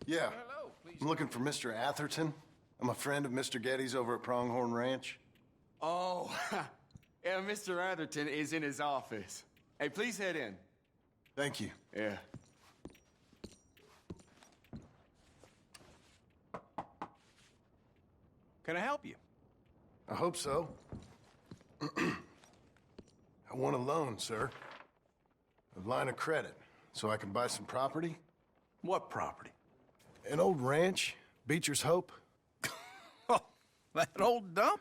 Yeah. Hello, please. I'm looking for Mr. Atherton. I'm a friend of Mr. Getty's over at Pronghorn Ranch. Oh, yeah, Mr. Atherton is in his office. Hey, please head in. Thank you. Yeah. Can I help you? I hope so. I want a loan, sir. A line of credit, so I can buy some property. What property? An old ranch, BeechersHope. Oh, that old dump?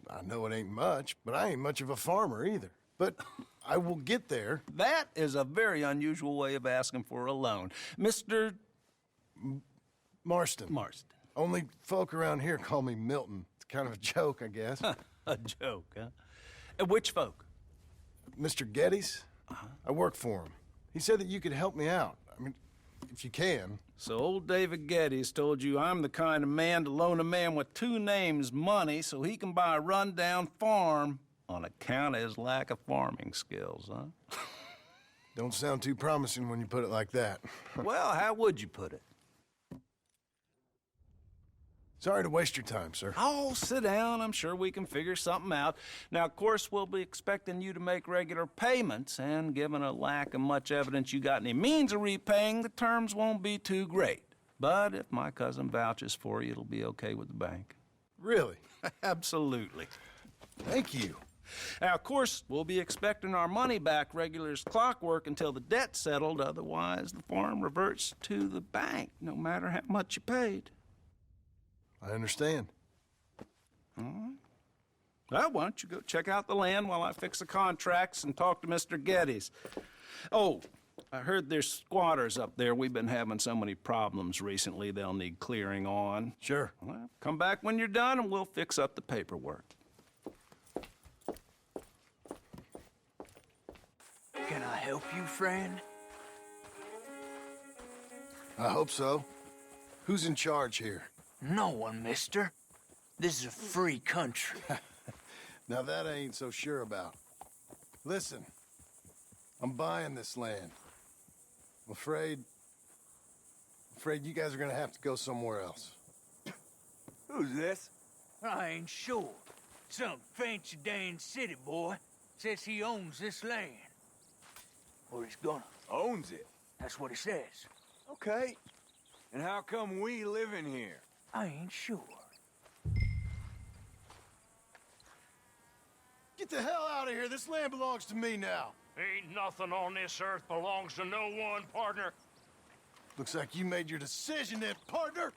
I know it ain't much, but I ain't much of a farmer either. But I will get there. That is a very unusual way of asking for a loan. Mr. Marston. Marston. Only folk around here call me Milton. It's kind of a joke, I guess. A joke, huh? And which folk? Mr. Getty's? I work for him. He said that you could help me out. I mean, if you can. So old David Getty's told you I'm the kind of man to loan a man with two names money so he can buy a rundown farm on account of his lack of farming skills, huh? Don't sound too promising when you put it like that. Well, how would you put it? Sorry to waste your time, sir. Oh, sit down. I'm sure we can figure something out. Now, of course, we'll be expecting you to make regular payments, and given a lack of much evidence you got any means of repaying, the terms won't be too great. But if my cousin vouches for you, it'll be okay with the bank. Really? Absolutely. Thank you. Now, of course, we'll be expecting our money back regular as clockwork until the debt's settled. Otherwise, the farm reverts to the bank, no matter how much you paid. I understand. All right. Well, why don't you go check out the land while I fix the contracts and talk to Mr. Getty's. Oh, I heard there's squatters up there. We've been having so many problems recently, they'll need clearing on. Sure. Well, come back when you're done and we'll fix up the paperwork. Can I help you, friend? I hope so. Who's in charge here? No one, mister. This is a free country. Now that I ain't so sure about. Listen, I'm buying this land. I'm afraid you guys are gonna have to go somewhere else. Who's this? I ain't sure. Some fancy Dan city boy says he owns this land. Or he's gonna. Owns it. That's what he says. Okay. And how come we live in here? I ain't sure. Get the hell out of here. This land belongs to me now. Ain't nothing on this earth belongs to no one, partner. Looks like you made your decision then, partner.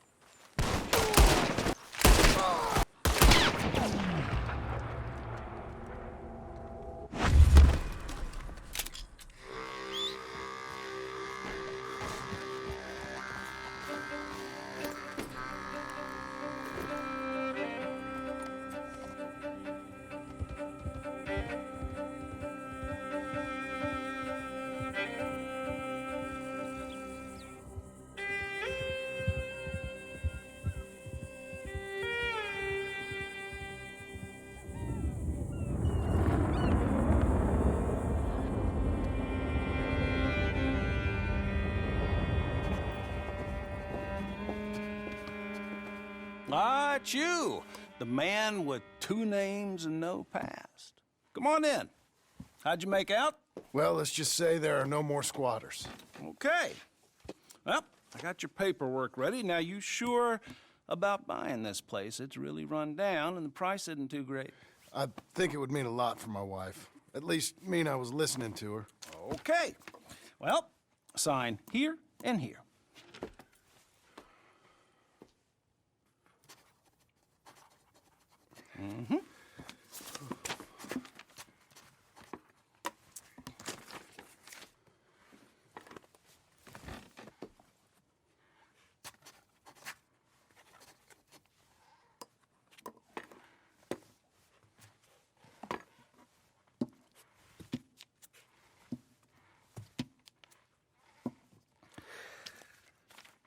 Ah, it's you, the man with two names and no past. Come on in. How'd you make out? Well, let's just say there are no more squatters. Okay. Well, I got your paperwork ready. Now, you sure about buying this place? It's really run down, and the price isn't too great. I think it would mean a lot for my wife. At least mean I was listening to her. Okay. Well, sign here and here. Mm-hmm.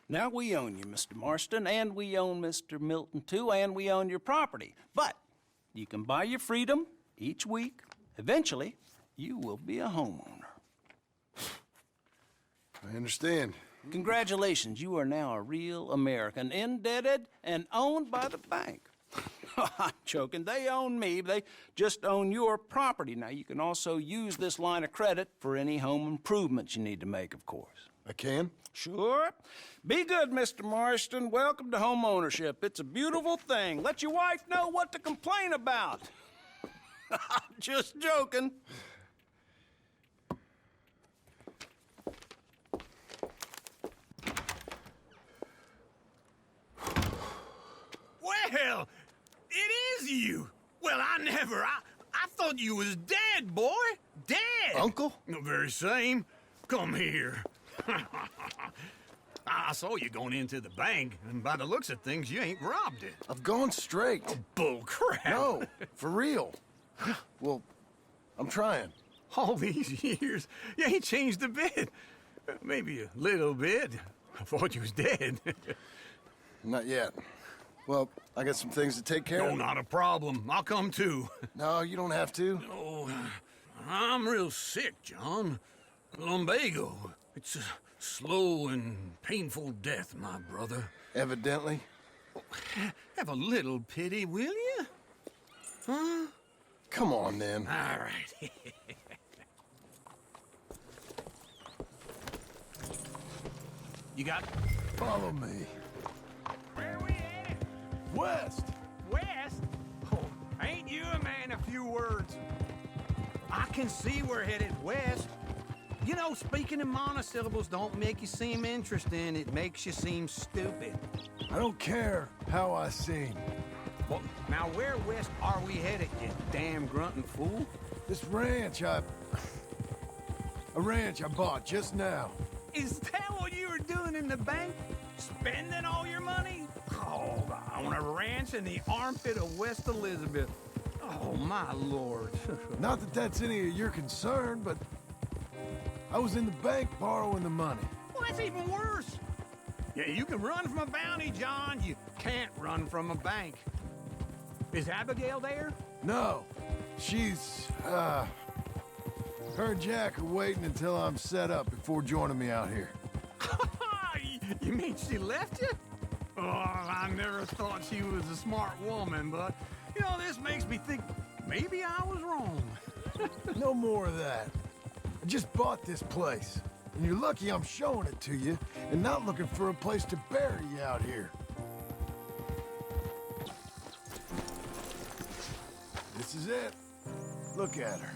Now we own you, Mr. Marston, and we own Mr. Milton, too, and we own your property. But you can buy your freedom each week. Eventually, you will be a homeowner. I understand. Congratulations, you are now a real American, indebted and owned by the bank. I'm joking. They own me. They just own your property. Now, you can also use this line of credit for any home improvements you need to make, of course. I can? Sure. Be good, Mr. Marston. Welcome to home ownership. It's a beautiful thing. Let your wife know what to complain about. Just joking. Well, it is you. Well, I thought you was dead, boy. Dead. Uncle? The very same. Come here. I saw you going into the bank, and by the looks of things, you ain't robbed it. I've gone straight. Bull crap. No, for real. Well, I'm trying. All these years, you ain't changed a bit. Maybe a little bit. I thought you was dead. Not yet. Well, I got some things to take care No, of. not a problem. I'll come too. No, you don't have to. Oh, I'm real sick, John. Lumbago. It's a slow and painful death, my brother. Evidently. Have a little pity, will you? Huh? Come on, then. All right. You got... Follow me. Where we at? West! West? Oh, ain't you a man of few words? I can see we're headed west. You know, speaking in monosyllables don't make you seem interesting. It makes you seem stupid. I don't care how I seem. Well, now where west are we headed, you damn grunting fool? This ranch a ranch I bought just now. Is that what you were doing in the bank? Spending all your money? Oh, on a ranch in the armpit of West Elizabeth. Oh, my lord. Not that that's any of your concern, but I was in the bank borrowing the money. Well, that's even worse. Yeah, you can run from a bounty, John. You can't run from a bank. Is Abigail there? No, she's, her and Jack are waiting until I'm set up before joining me out here. You mean she left you? Oh, I never thought she was a smart woman, but, you know, this makes me think maybe I was wrong. No more of that. I just bought this place, and you're lucky I'm showing it to you and not looking for a place to bury you out here. This is it. Look at her.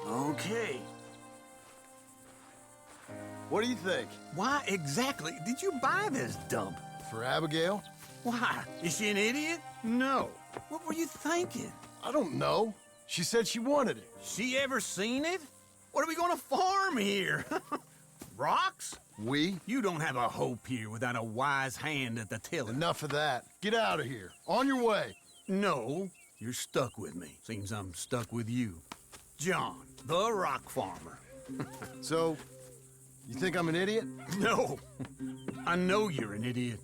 Okay. What do you think? Why exactly did you buy this dump? For Abigail? Why? Is she an idiot? No. What were you thinking? I don't know. She said she wanted it. She ever seen it? What are we gonna farm here? Rocks? We? You don't have a hope here without a wise hand at the tiller. Enough of that. Get out of here. On your way. No, you're stuck with me. Seems I'm stuck with you. John, the rock farmer. So, you think I'm an idiot? No, I know you're an idiot.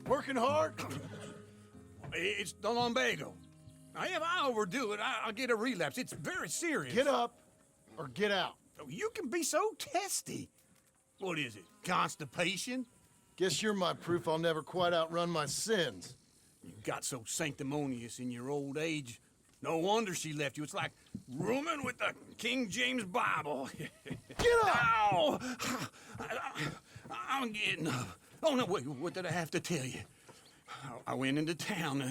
Working hard? It's the lumbago. Now, if I overdo it, I'll get a relapse. It's very serious. Get up or get out. You can be so testy. What is it, constipation? Guess you're my proof I'll never quite outrun my sins. You got so sanctimonious in your old age. No wonder she left you. It's like rooming with the King James Bible. Get up! Ow! I'm getting up. Oh, no, wait, what did I have to tell you? I went into town.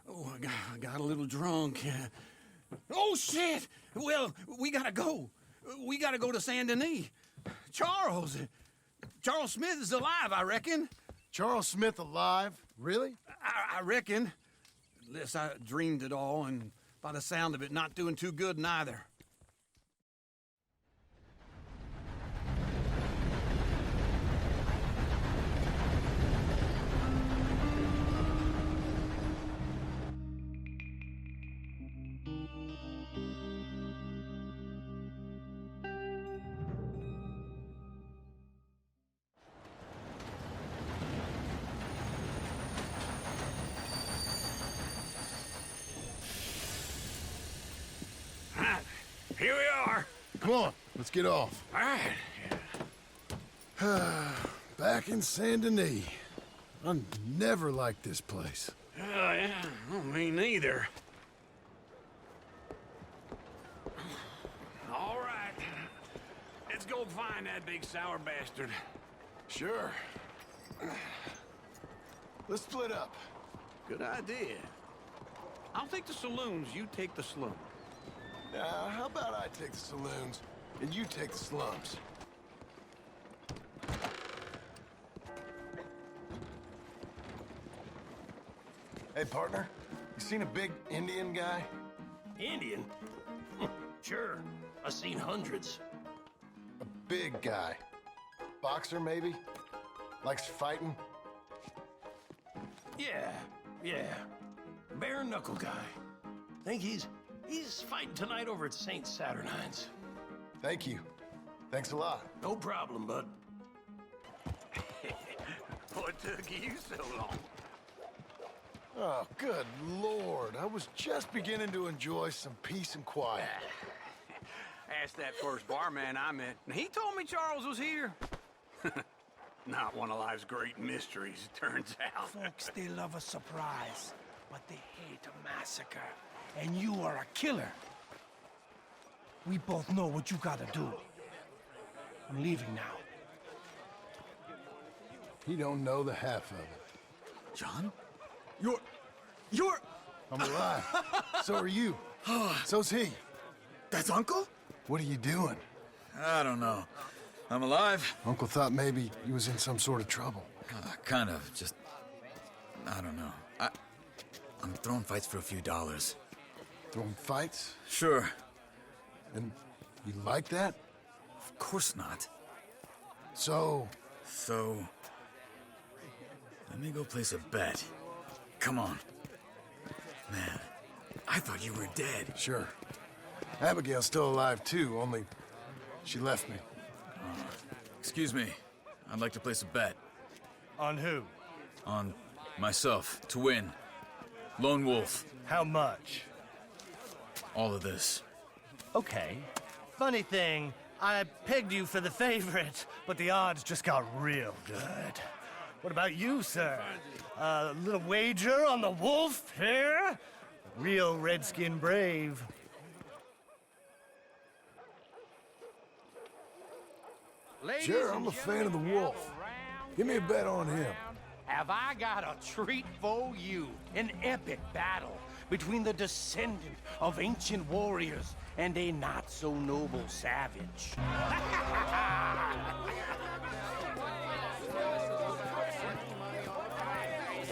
I got a little drunk. Oh, shit! Well, we gotta go. We gotta go to Saint Denis. Charles Smith is alive, I reckon. Charles Smith alive? Really? I reckon. Unless I dreamed it all, and by the sound of it, not doing too good neither. Here we are. Come on, let's get off. All right. Back in Saint Denis. I never liked this place. Yeah, well, me neither. All right. Let's go find that big sour bastard. Sure. Let's split up. Good idea. I'll take the saloons, you take the slum. Now, how about I take the saloons and you take the slums? Hey, partner, you seen a big Indian guy? Indian? Sure. I've seen hundreds. A big guy. Boxer, maybe? Likes fighting? Yeah. Bare knuckle guy. Think he's fighting tonight over at St. Saturnine's. Thank you. Thanks a lot. No problem, bud. What took you so long? Oh, good Lord. I was just beginning to enjoy some peace and quiet. Asked that first barman I met, and he told me Charles was here. Not one of life's great mysteries, it turns out. Folks, they love a surprise, but they hate a massacre. And you are a killer. We both know what you gotta do. I'm leaving now. He don't know the half of it. John? You're... I'm alive. So are you. So's he. That's Uncle? What are you doing? I don't know. I'm alive. Uncle thought maybe you was in some sort of trouble. Kind of. Just... I don't know. I'm throwing fights for a few dollars. Throwing fights? Sure. And you like that? Of course not. So, let me go place a bet. Come on. Man, I thought you were dead. sure. Abigail's still alive too, only she left me. Excuse me. I'd like to place a bet. On who? On myself, to win. Lone Wolf. How much? All of this. Okay. Funny thing, I pegged you for the favorite, but the odds just got real good. What about you, sir? A little wager on the wolf here? Real redskin brave. Sure, I'm a fan of the wolf. Give me a bet on him. Have I got a treat for you? An epic battle between the descendant of ancient warriors and a not-so-noble savage.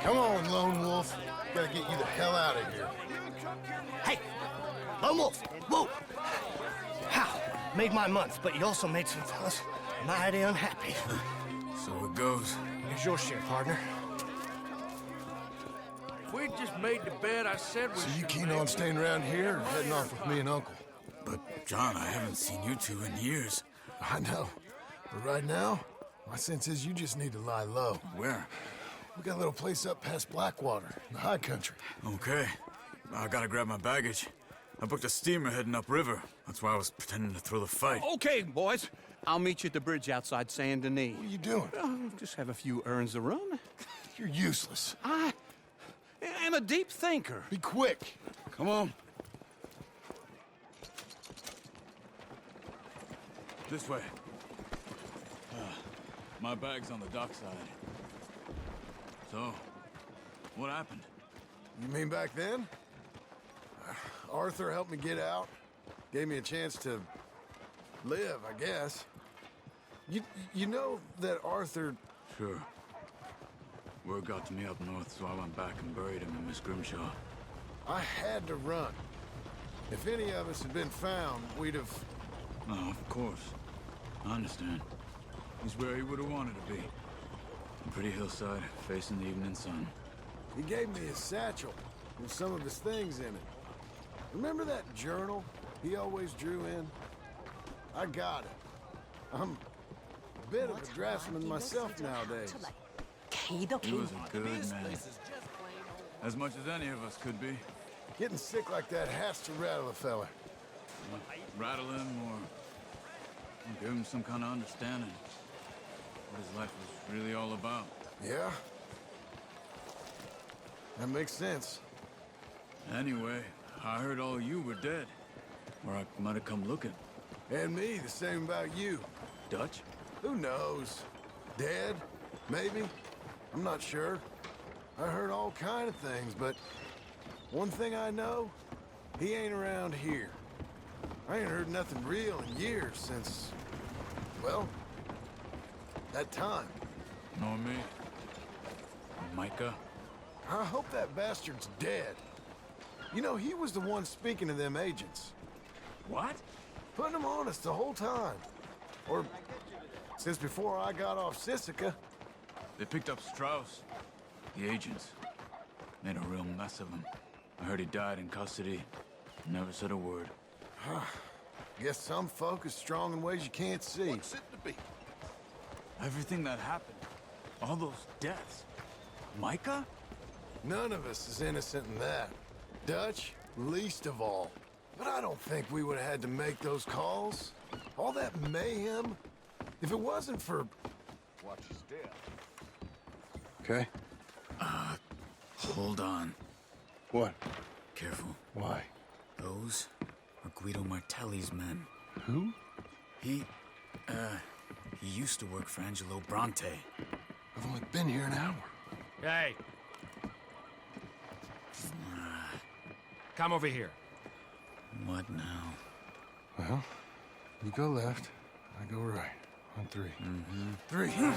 Come on, Lone Wolf. Gotta get you the hell out of here. Hey! Lone Wolf! Whoa! How? Made my month, but you also made some fellas mighty unhappy. So it goes. Here's your share, partner. We just made the bet I said we So you keen on staying around here or heading off with me and Uncle? But, John, I haven't seen you two in years. I know. But right now, my sense is you just need to lie low. Where? We got a little place up past Blackwater, in the high country. Okay. I gotta grab my baggage. I booked a steamer heading upriver. That's why I was pretending to throw the fight. Okay, boys. I'll meet you at the bridge outside Saint Denis. What are you doing? Just have a few errands to run. You're useless. I am a deep thinker. Be quick. Come on. This way. My bag's on the dockside. So, what happened? You mean back then? Arthur helped me get out. Gave me a chance to live, I guess. You know that Arthur... Sure. Word got to me up north, so I went back and buried him in Miss Grimshaw. I had to run. If any of us had been found, we'd have... Oh, of course. I understand. He's where he would have wanted to be. A pretty hillside, facing the evening sun. He gave me his satchel with some of his things in it. Remember that journal he always drew in? I got it. I'm a bit of a draftsman myself nowadays. He was a good man. As much as any of us could be. Getting sick like that has to rattle a fella. Rattle him or give him some kind of understanding. What his life was really all about. Yeah? That makes sense. Anyway, I heard all you were dead. Or I might have come looking. And me, the same about you. Dutch? Who knows? Dead? Maybe? I'm not sure. I heard all kind of things, but one thing I know, he ain't around here. I ain't heard nothing real in years since, well, that time. Nor me. Micah? I hope that bastard's dead. You know, he was the one speaking to them agents. What? Putting them on us the whole time. Or since before I got off Sisika. They picked up Strauss. The agents. Made a real mess of him. I heard he died in custody. Never said a word. Guess some folk is strong in ways you can't see. What's it to be? Everything that happened. All those deaths. Micah? None of us is innocent in that. Dutch, least of all. But I don't think we would have had to make those calls. All that mayhem. If it wasn't for... Watch his step. Okay. Hold on. What? Careful. Why? Those are Guido Martelli's men. Who? He used to work for Angelo Bronte. I've only been here an hour. Hey. Come over here. What now? Well, you go left, I go right. On three. Mm-hmm. Three. You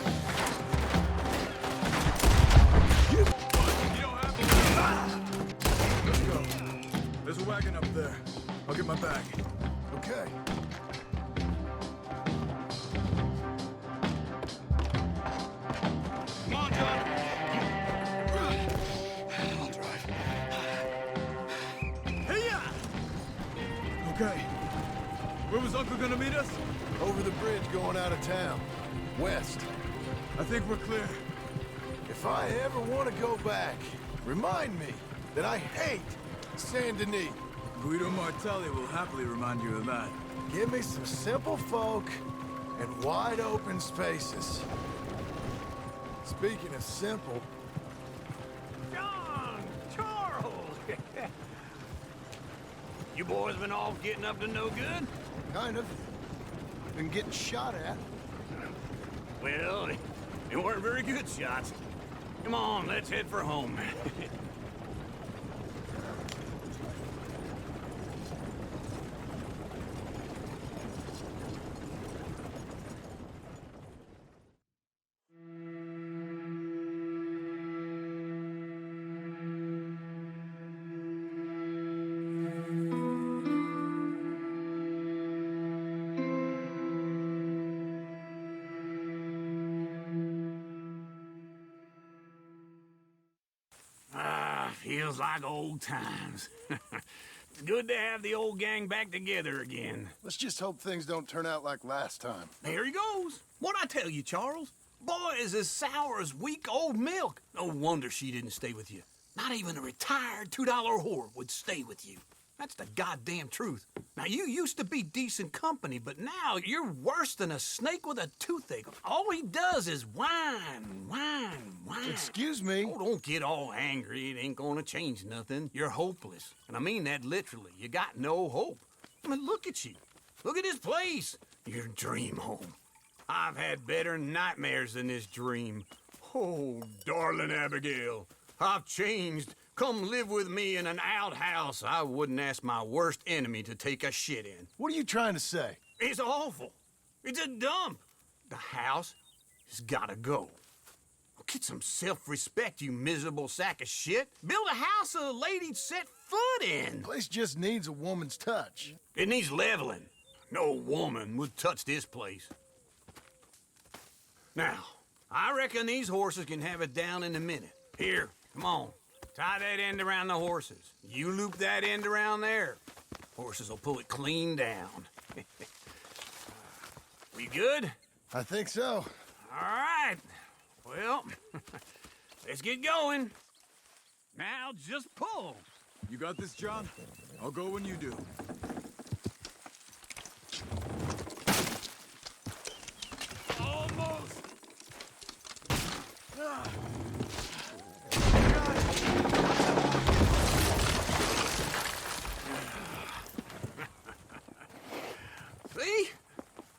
don't have to. Let's go. There's a wagon up there. I'll get my bag. Okay. Come on, John. I'll drive. Hey-ya! Okay. Where was Uncle gonna meet us? Over the bridge going out of town. West. I think we're clear. If I ever want to go back, remind me that I hate Saint Denis. Guido Martelli will happily remind you of that. Give me some simple folk and wide open spaces. Speaking of simple, John! Charles! You boys been off getting up to no good? kind of. Been getting shot at. Well, they weren't very good shots. Come on, let's head for home. Feels like old times. It's good to have the old gang back together again. Let's just hope things don't turn out like last time. There he goes. What'd I tell you, Charles? Boy is as sour as week-old milk. No wonder she didn't stay with you. Not even a retired $2 whore would stay with you. That's the goddamn truth. Now, you used to be decent company, but now you're worse than a snake with a toothache. All he does is whine, whine, whine. Excuse me? Oh, don't get all angry. It ain't gonna change nothing. You're hopeless. And I mean that literally. You got no hope. I mean, look at you. Look at this place. Your dream home. I've had better nightmares than this dream. Oh, darling Abigail, I've changed. Come live with me in an outhouse I wouldn't ask my worst enemy to take a shit in. What are you trying to say? It's awful. It's a dump. The house has gotta go. Get some self-respect, you miserable sack of shit. Build a house a lady'd set foot in. Place just needs a woman's touch. It needs leveling. No woman would touch this place. Now, I reckon these horses can have it down in a minute. Here, come on. Tie that end around the horses. You loop that end around there. Horses will pull it clean down. We good? I think so. All right. Well, let's get going. Now just pull. You got this, John? I'll go when you do. Almost. See?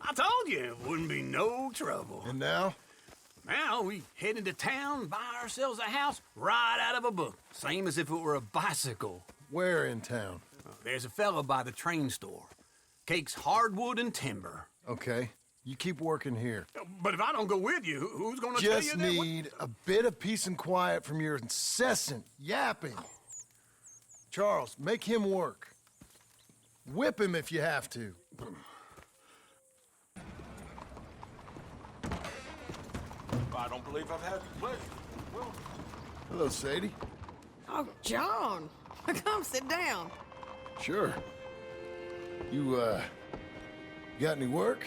I told you it wouldn't be no trouble. And now? Now we head into town, buy ourselves a house right out of a book. Same as if it were a bicycle. Where in town? There's a fella by the train store. Cakes hardwood and timber. Okay. You keep working here. But if I don't go with you, who's gonna tell you Just that? need a bit of peace and quiet from your incessant yapping. Charles, make him work. Whip him if you have to. I don't believe I've had the pleasure. Hello, Sadie. Oh, John. Come sit down. Sure. You, got any work?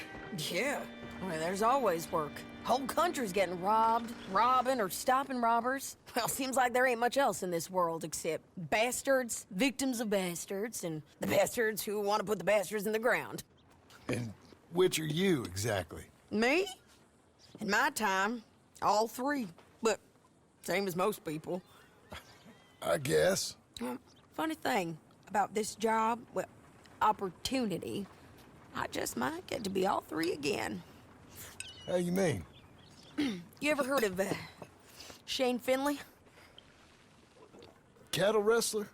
Yeah. Well, there's always work. Whole country's getting robbed, robbing, or stopping robbers. Well, seems like there ain't much else in this world except bastards, victims of bastards, and the bastards who want to put the bastards in the ground. And which are you, exactly? Me? In my time, all three. But same as most people. I guess. Funny thing about this job, well, opportunity, I just might get to be all three again. How you mean? You ever heard of Shane Finley? Cattle wrestler?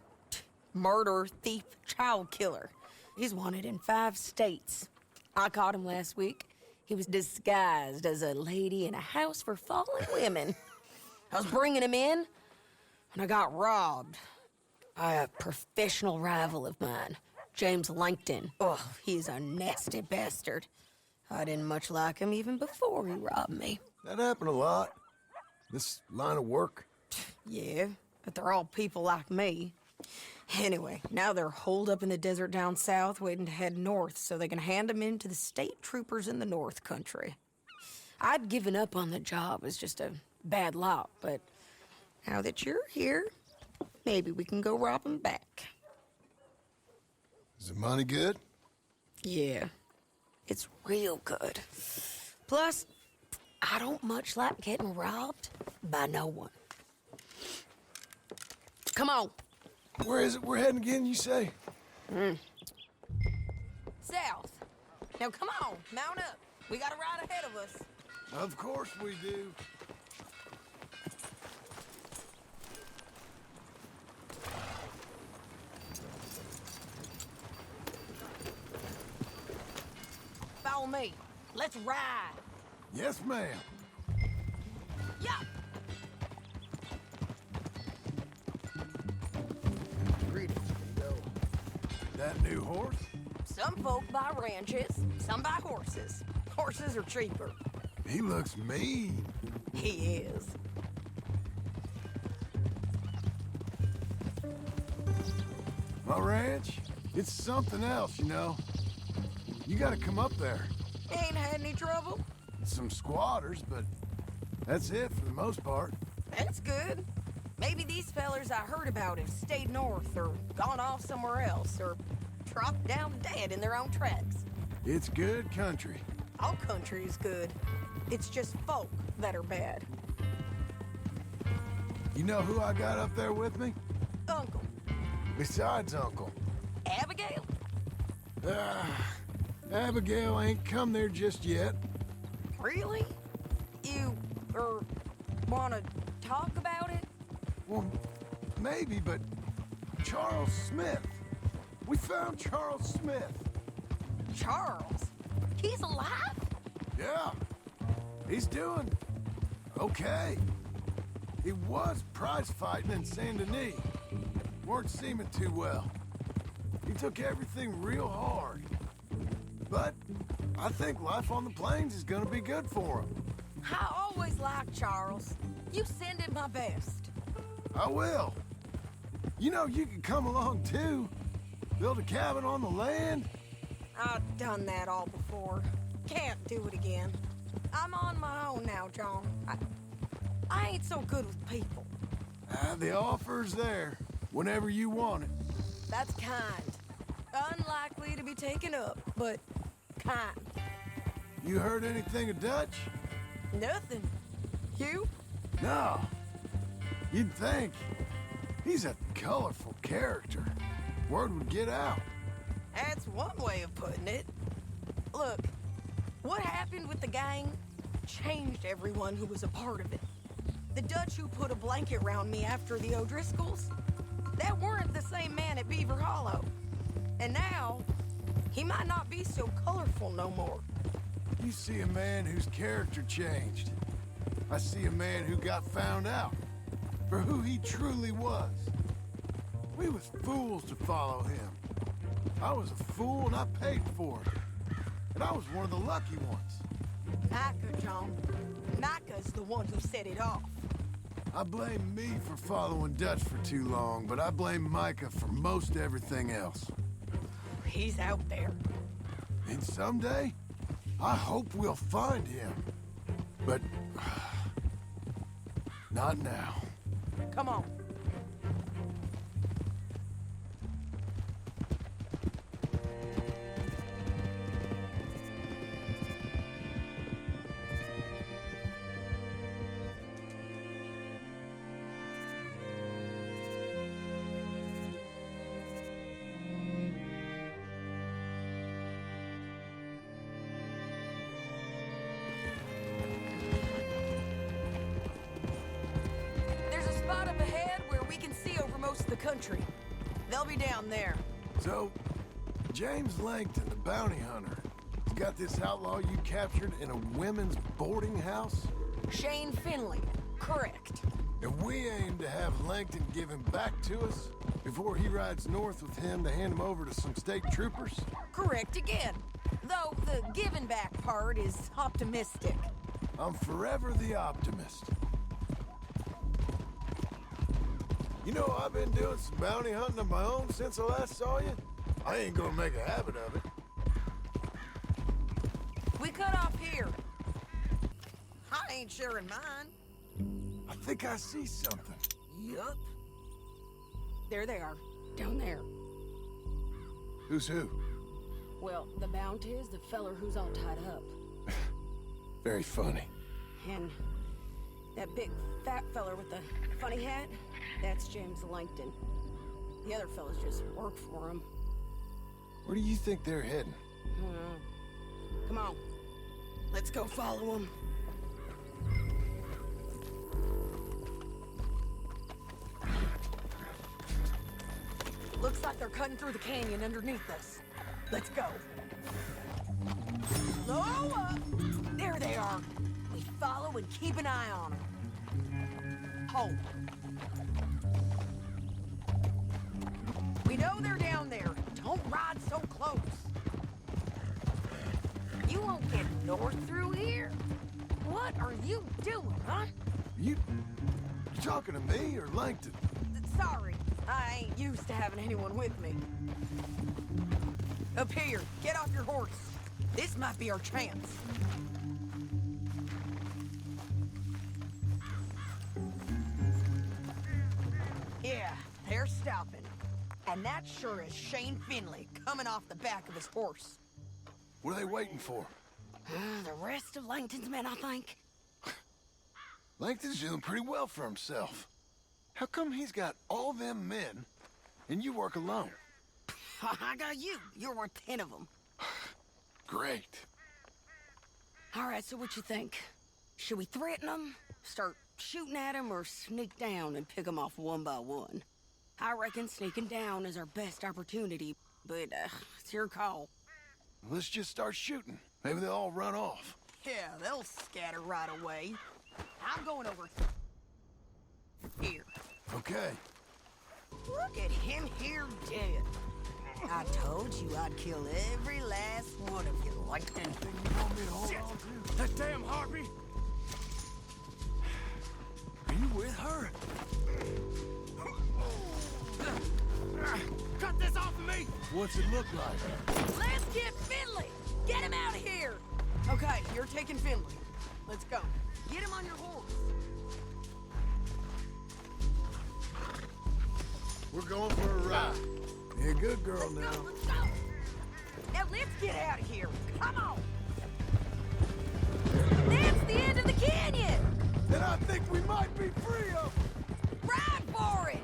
Murderer, thief, child killer. He's wanted in 5 states. I caught him last week. He was disguised as a lady in a house for fallen women. I was bringing him in, and I got robbed by a professional rival of mine, James Langton. Oh, he's a nasty bastard. I didn't much like him even before he robbed me. That happened a lot. This line of work. Yeah, but they're all people like me. Anyway, now they're holed up in the desert down south, waiting to head north so they can hand them in to the state troopers in the north country. I'd given up on the job as just a bad lot, but now that you're here, maybe we can go rob them back. Is the money good? Yeah, it's real good. Plus, I don't much like getting robbed by no one. Come on. Where is it we're heading again, you say? South. Now come on, mount up. We got a ride ahead of us. Of course we do. Follow me. Let's ride. Yes, ma'am. Yeah. That new horse? Some folk buy ranches, some buy horses. Horses are cheaper. He looks mean. He is. My ranch? It's something else, you know. You gotta come up there. Ain't had any trouble? Some squatters, but that's it for the most part. That's good. Maybe these fellers I heard about have stayed north or gone off somewhere else or dropped down dead in their own tracks. It's good country. All country is good. It's just folk that are bad. You know who I got up there with me? Uncle. Besides Uncle. Abigail? Abigail ain't come there just yet. Really? You, Wanna talk about it? Well, maybe, but Charles Smith. We found Charles Smith. Charles? He's alive? Yeah. He's doing okay. He was prize fighting in Saint Denis. Weren't seeming too well. He took everything real hard. But I think life on the plains is gonna be good for him. I always liked Charles. You send him my best. I will. You know, you can come along too. Build a cabin on the land. I've done that all before. Can't do it again. I'm on my own now, John. I ain't so good with people. The offer's there, whenever you want it. That's kind. Unlikely to be taken up, but kind. You heard anything of Dutch? Nothing. You? No. You'd think. He's a colorful character. Word would get out. That's one way of putting it. Look, what happened with the gang changed everyone who was a part of it. The Dutch who put a blanket around me after the O'Driscolls, that weren't the same man at Beaver Hollow. And now, he might not be so colorful no more. You see a man whose character changed. I see a man who got found out for who he truly was. We was fools to follow him. I was a fool and I paid for it. And I was one of the lucky ones. Micah, John. Micah's the one who set it off. I blame me for following Dutch for too long, but I blame Micah for most everything else. He's out there. And someday, I hope we'll find him. But not now. Come on. The country. They'll be down there. So, James Langton, the bounty hunter, has got this outlaw you captured in a women's boarding house? Shane Finley. Correct. And we aim to have Langton give him back to us before he rides north with him to hand him over to some state troopers? Correct again. Though the giving back part is optimistic. I'm forever the optimist. You know, I've been doing some bounty hunting of my own since I last saw you. I ain't gonna make a habit of it. We cut off here. I ain't sharing mine. I think I see something. Yup. There they are, down there. Who's who? Well, the bounty is the feller who's all tied up. Very funny. And that big fat feller with the funny hat, that's James Langton. The other fellas just work for him. Where do you think they're heading? Come on. Let's go follow them. Looks like they're cutting through the canyon underneath us. Let's go. Slow up! There they are. We follow and keep an eye on them. Hold. We know they're down there. Don't ride so close. You won't get north through here. What are you doing, huh? You talking to me or Langton? Sorry, I ain't used to having anyone with me. Up here, get off your horse. This might be our chance. Yeah, they're stopping. And that sure is Shane Finley coming off the back of his horse. What are they waiting for? The rest of Langton's men, I think. Langton's doing pretty well for himself. How come he's got all them men, and you work alone? I got you. You're worth 10 of them. Great. All right, so what you think? Should we threaten them? Start shooting at him or sneak down and pick him off one by one? I reckon sneaking down is our best opportunity, but it's your call. Let's just start shooting. Maybe they'll all run off. Yeah, they'll scatter right away. I'm going over here. Okay. Look at him here dead. I told you I'd kill every last one of you, Langton. Shit! That damn harpy! Are you with her? Cut this off of me! What's it look like? Let's get Finley! Get him out of here! Okay, you're taking Finley. Let's go. Get him on your horse. We're going for a ride. You're a good girl now. Let's go! Now let's get out of here. Come on! That's the end of the canyon! Then I think we might be free of them. Ride for it!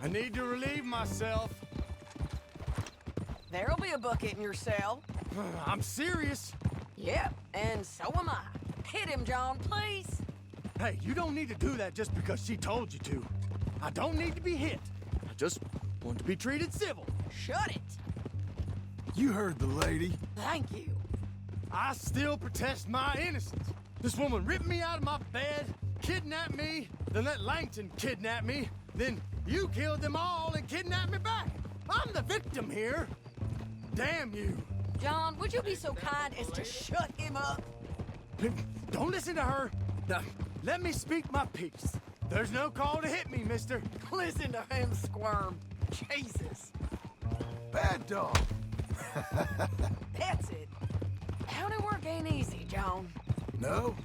I need to relieve myself. There'll be a bucket in your cell. I'm serious. Yep, and so am I. Hit him, John, please. Hey, you don't need to do that just because she told you to. I don't need to be hit. I just want to be treated civil. Shut it. You heard the lady. Thank you. I still protest my innocence. This woman ripped me out of my bed, kidnapped me, then let Langton kidnap me, then you killed them all and kidnapped me back. I'm the victim here. Damn you. John, would you be so kind as to shut him up? Don't listen to her. Now, let me speak my piece. There's no call to hit me, mister. Listen to him squirm. Jesus. Bad dog. That's it. County work ain't easy, John. No,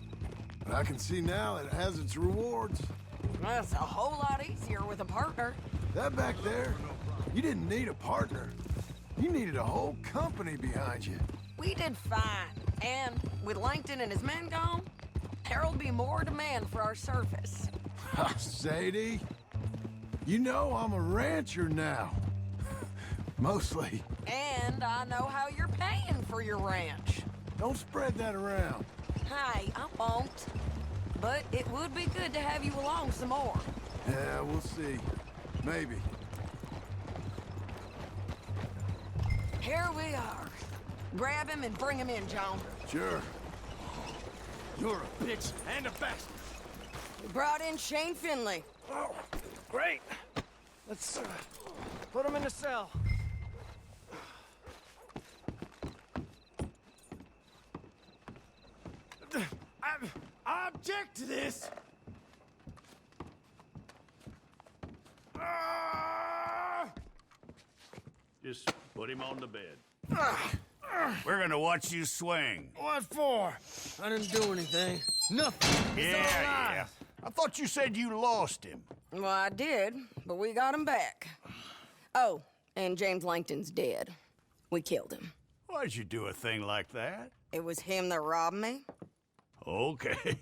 but I can see now it has its rewards. That's a whole lot easier with a partner. That back there, you didn't need a partner. You needed a whole company behind you. We did fine. And with Langton and his men gone, there'll be more demand for our service. Sadie, you know I'm a rancher now. Mostly. And I know how you're paying for your ranch. Don't spread that around. Hey, I won't. But it would be good to have you along some more. Yeah, we'll see. Maybe. Here we are. Grab him and bring him in, John. Sure. You're a bitch and a bastard. We brought in Shane Finley. Oh, great. Let's put him in the cell. I object to this. Just put him on the bed. We're gonna watch you swing. What for? I didn't do anything. Nothing. Yeah. I thought you said you lost him. Well, I did, but we got him back. Oh, and James Langton's dead. We killed him. Why'd you do a thing like that? It was him that robbed me. Okay.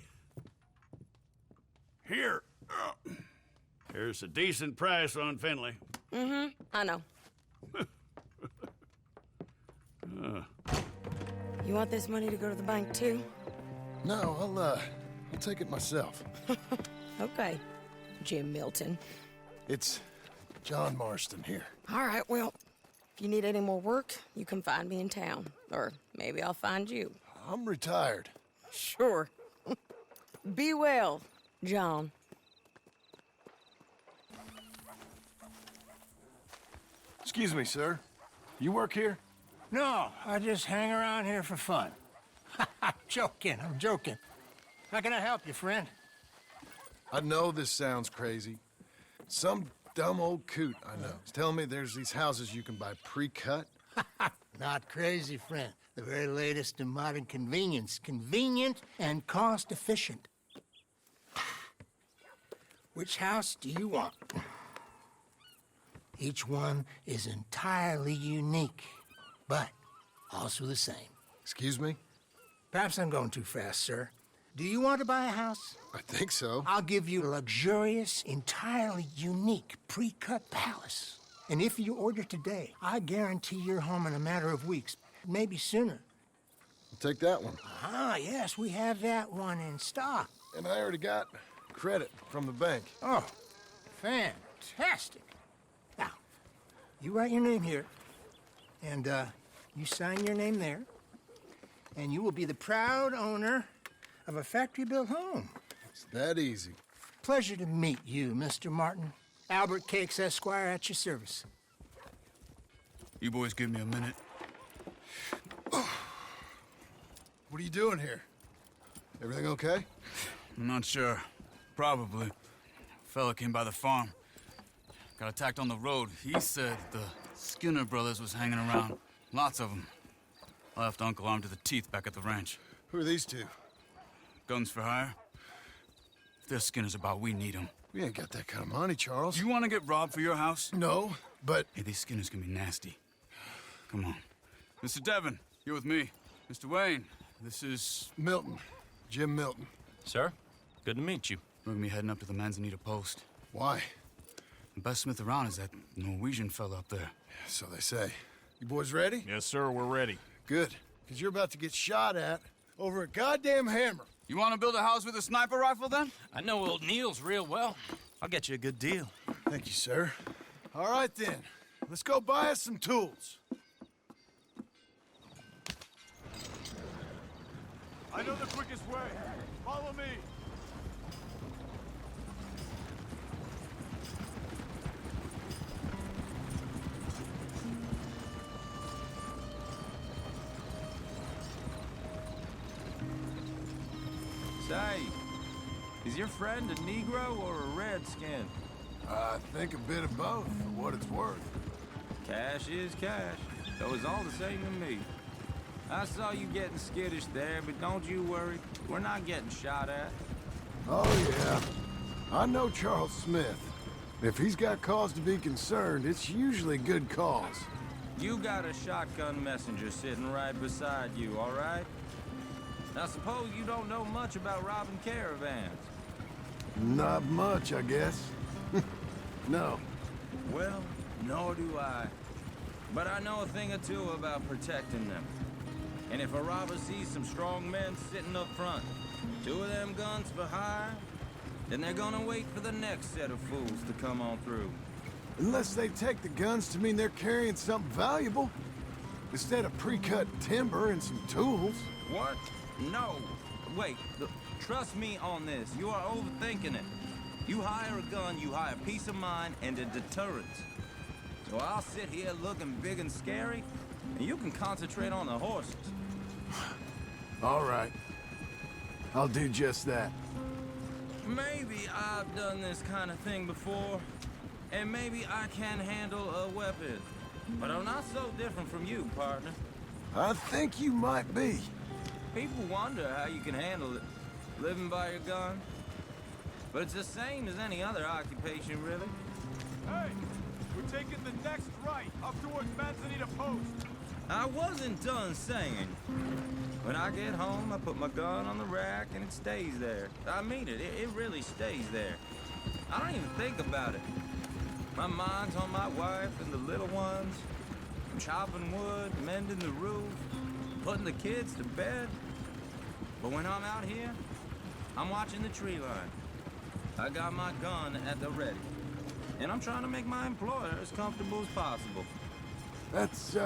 Here. Here's a decent price on Finley. Mm-hmm, I know. You want this money to go to the bank, too? No, I'll take it myself. Okay, Jim Milton. It's John Marston here. All right, well, if you need any more work, you can find me in town. Or maybe I'll find you. I'm retired. Sure. Be well, John. Excuse me, sir. You work here? No, I just hang around here for fun. I'm joking. How can I help you, friend? I know this sounds crazy. Some dumb old coot I know is telling me there's these houses you can buy pre-cut. Not crazy, friend. The very latest in modern convenience. Convenient and cost efficient. Which house do you want? Each one is entirely unique, but also the same. Excuse me? Perhaps I'm going too fast, sir. Do you want to buy a house? I think so. I'll give you a luxurious, entirely unique, pre-cut palace. And if you order today, I guarantee you're home in a matter of weeks, maybe sooner. I'll take that one. Ah, yes, we have that one in stock. And I already got credit from the bank. Oh, fantastic. Now, you write your name here, and you sign your name there, and you will be the proud owner of a factory-built home. It's that easy. Pleasure to meet you, Mr. Martin. Albert Cakes, Esquire, at your service. You boys give me a minute. What are you doing here? Everything okay? I'm not sure. Probably. Fella came by the farm. Got attacked on the road. He said the Skinner brothers was hanging around. Lots of them. I left Uncle armed to the teeth back at the ranch. Who are these two? Guns for hire? If there's Skinners about, we need them. We ain't got that kind of money, Charles. You want to get robbed for your house? No, but... Hey, these Skinners can be nasty. Come on. Mr. Devon, you're with me. Mr. Wayne, this is... Milton. Jim Milton. Sir, good to meet you. We're gonna be heading up to the Manzanita post. Why? The best smith around is that Norwegian fella up there. So they say. You boys ready? Yes, sir, we're ready. Good. Because you're about to get shot at over a goddamn hammer. You want to build a house with a sniper rifle, then? I know old Neil's real well. I'll get you a good deal. Thank you, sir. All right, then. Let's go buy us some tools. I know the quickest way. Follow me. Say, is your friend a Negro or a Redskin? I think a bit of both, for what it's worth. Cash is cash, so it's all the same to me. I saw you getting skittish there, but don't you worry. We're not getting shot at. Oh, yeah. I know Charles Smith. If he's got cause to be concerned, it's usually good cause. You got a shotgun messenger sitting right beside you, all right? Now, suppose you don't know much about robbing caravans. Not much, I guess. No. Well, nor do I. But I know a thing or two about protecting them. And if a robber sees some strong men sitting up front, 2 of them guns for hire, then they're gonna wait for the next set of fools to come on through. Unless they take the guns to mean they're carrying something valuable. Instead of pre-cut timber and some tools. What? No. Wait, look, trust me on this. You are overthinking it. You hire a gun, you hire peace of mind and a deterrence. So I'll sit here looking big and scary, and you can concentrate on the horses. All right. I'll do just that. Maybe I've done this kind of thing before, and maybe I can handle a weapon. But I'm not so different from you, partner. I think you might be. People wonder how you can handle it, living by your gun. But it's the same as any other occupation, really. Hey, we're taking the next right up towards Manzanita Post. I wasn't done saying. When I get home, I put my gun on the rack and it stays there. I mean it, it really stays there. I don't even think about it. My mind's on my wife and the little ones. I'm chopping wood, mending the roof, putting the kids to bed. But when I'm out here, I'm watching the tree line. I got my gun at the ready. And I'm trying to make my employer as comfortable as possible. That's,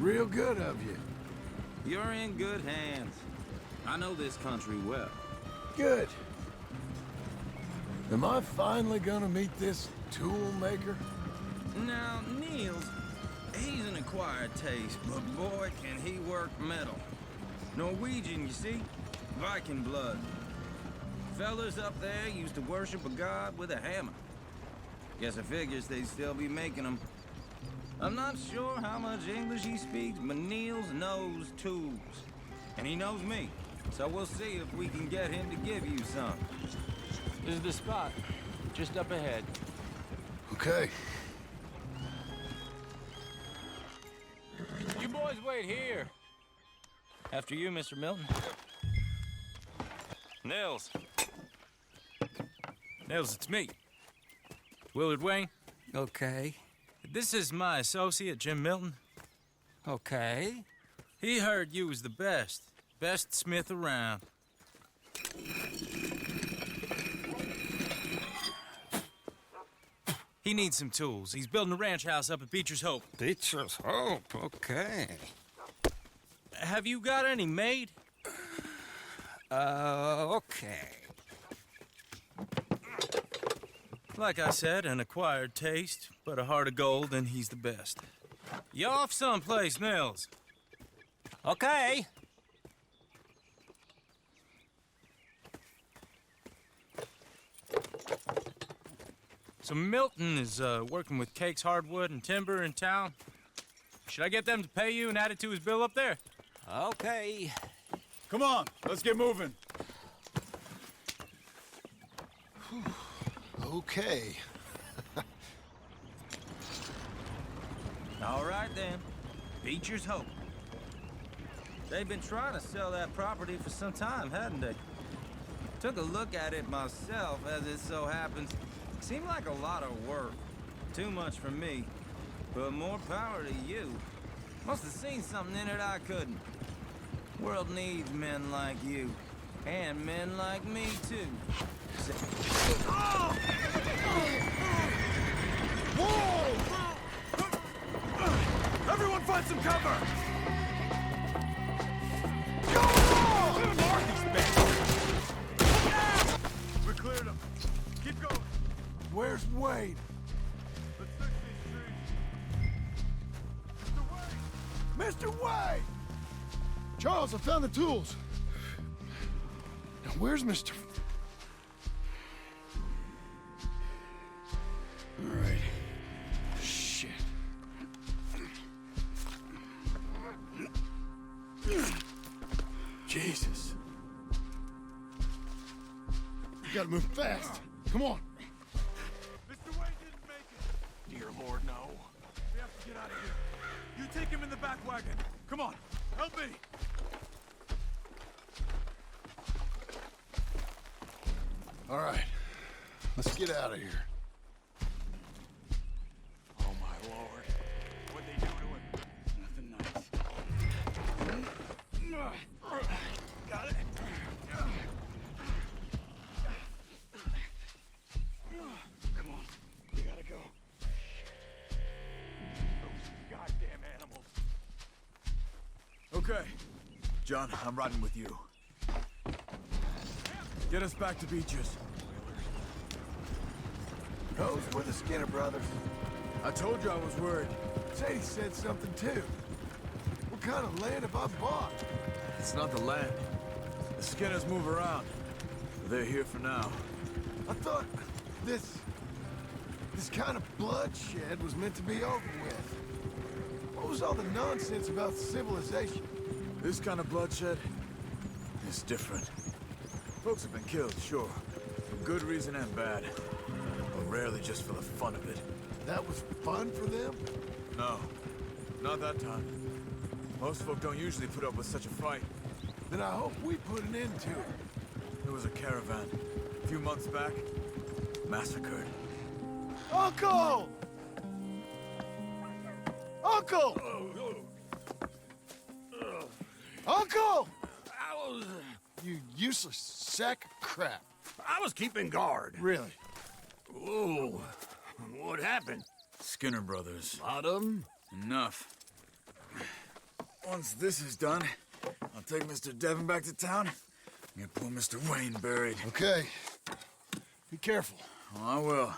real good of you. You're in good hands. I know this country well. Good. Am I finally gonna meet this tool maker? Now, Niels, he's an acquired taste, but boy, can he work metal. Norwegian, you see? Viking blood. Fellas up there used to worship a god with a hammer. Guess I figures they'd still be making them. I'm not sure how much English he speaks, but Niels knows tools. And he knows me. So we'll see if we can get him to give you some. This is the spot. Just up ahead. Okay. You boys wait here. After you, Mr. Milton. Nils. Nils, it's me. Willard Wayne. Okay. This is my associate, Jim Milton. Okay. He heard you was the best smith around. He needs some tools. He's building a ranch house up at Beecher'sHope. BeechersHope, okay. Have you got any made? Okay. Like I said, an acquired taste, but a heart of gold, and he's the best. You off someplace, Nils? Okay. So Milton is working with Cake's Hardwood and Timber in town. Should I get them to pay you and add it to his bill up there? Okay. Come on, let's get moving. Okay. All right, then. BeechersHope. They've been trying to sell that property for some time, hadn't they? Took a look at it myself, as it so happens. Seemed like a lot of work. Too much for me. But more power to you. Must have seen something in it I couldn't. World needs men like you. And men like me, too. Whoa! Everyone find some cover! We cleared them. Keep going. Where's Wade? Let's fix these trees. Mr. Wade! Charles, I found the tools. Now, where's Mr. All right. Shit. Jesus. You gotta move fast. Come on. Mr. Wayne didn't make it. Dear Lord, no. We have to get out of here. You take him in the back wagon. Come on, help me. All right. Let's get out of here. Oh, my Lord. What'd they do to him? Nothing nice. Got it. Come on. We gotta go. Those goddamn animals. Okay. John, I'm riding with you. Get us back to Beecher's. Those were the Skinner brothers. I told you I was worried. Sadie said something too. What kind of land have I bought? It's not the land. The Skinners move around. They're here for now. I thought this kind of bloodshed was meant to be over with. What was all the nonsense about civilization? This kind of bloodshed is different. Folks have been killed, sure. For good reason and bad. But rarely just for the fun of it. That was fun for them? No. Not that time. Most folk don't usually put up with such a fight. Then I hope we put an end to it. There was a caravan. A few months back. Massacred. Uncle! Uncle! Uncle! You useless sack of crap. I was keeping guard. Really? Whoa. What happened? Skinner brothers. Lot of them? Enough. Once this is done, I'll take Mr. Devon back to town and get poor Mr. Wayne buried. Okay. Be careful. Oh, I will.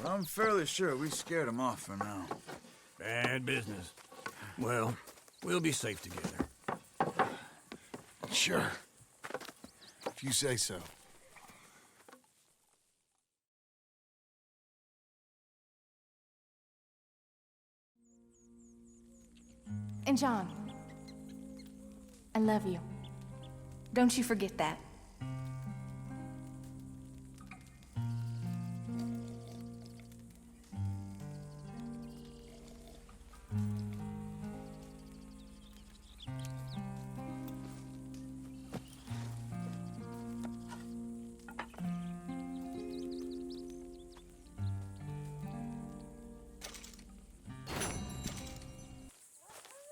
But I'm fairly sure we scared him off for now. Bad business. Well, we'll be safe together. Sure. If you say so. And John, I love you. Don't you forget that.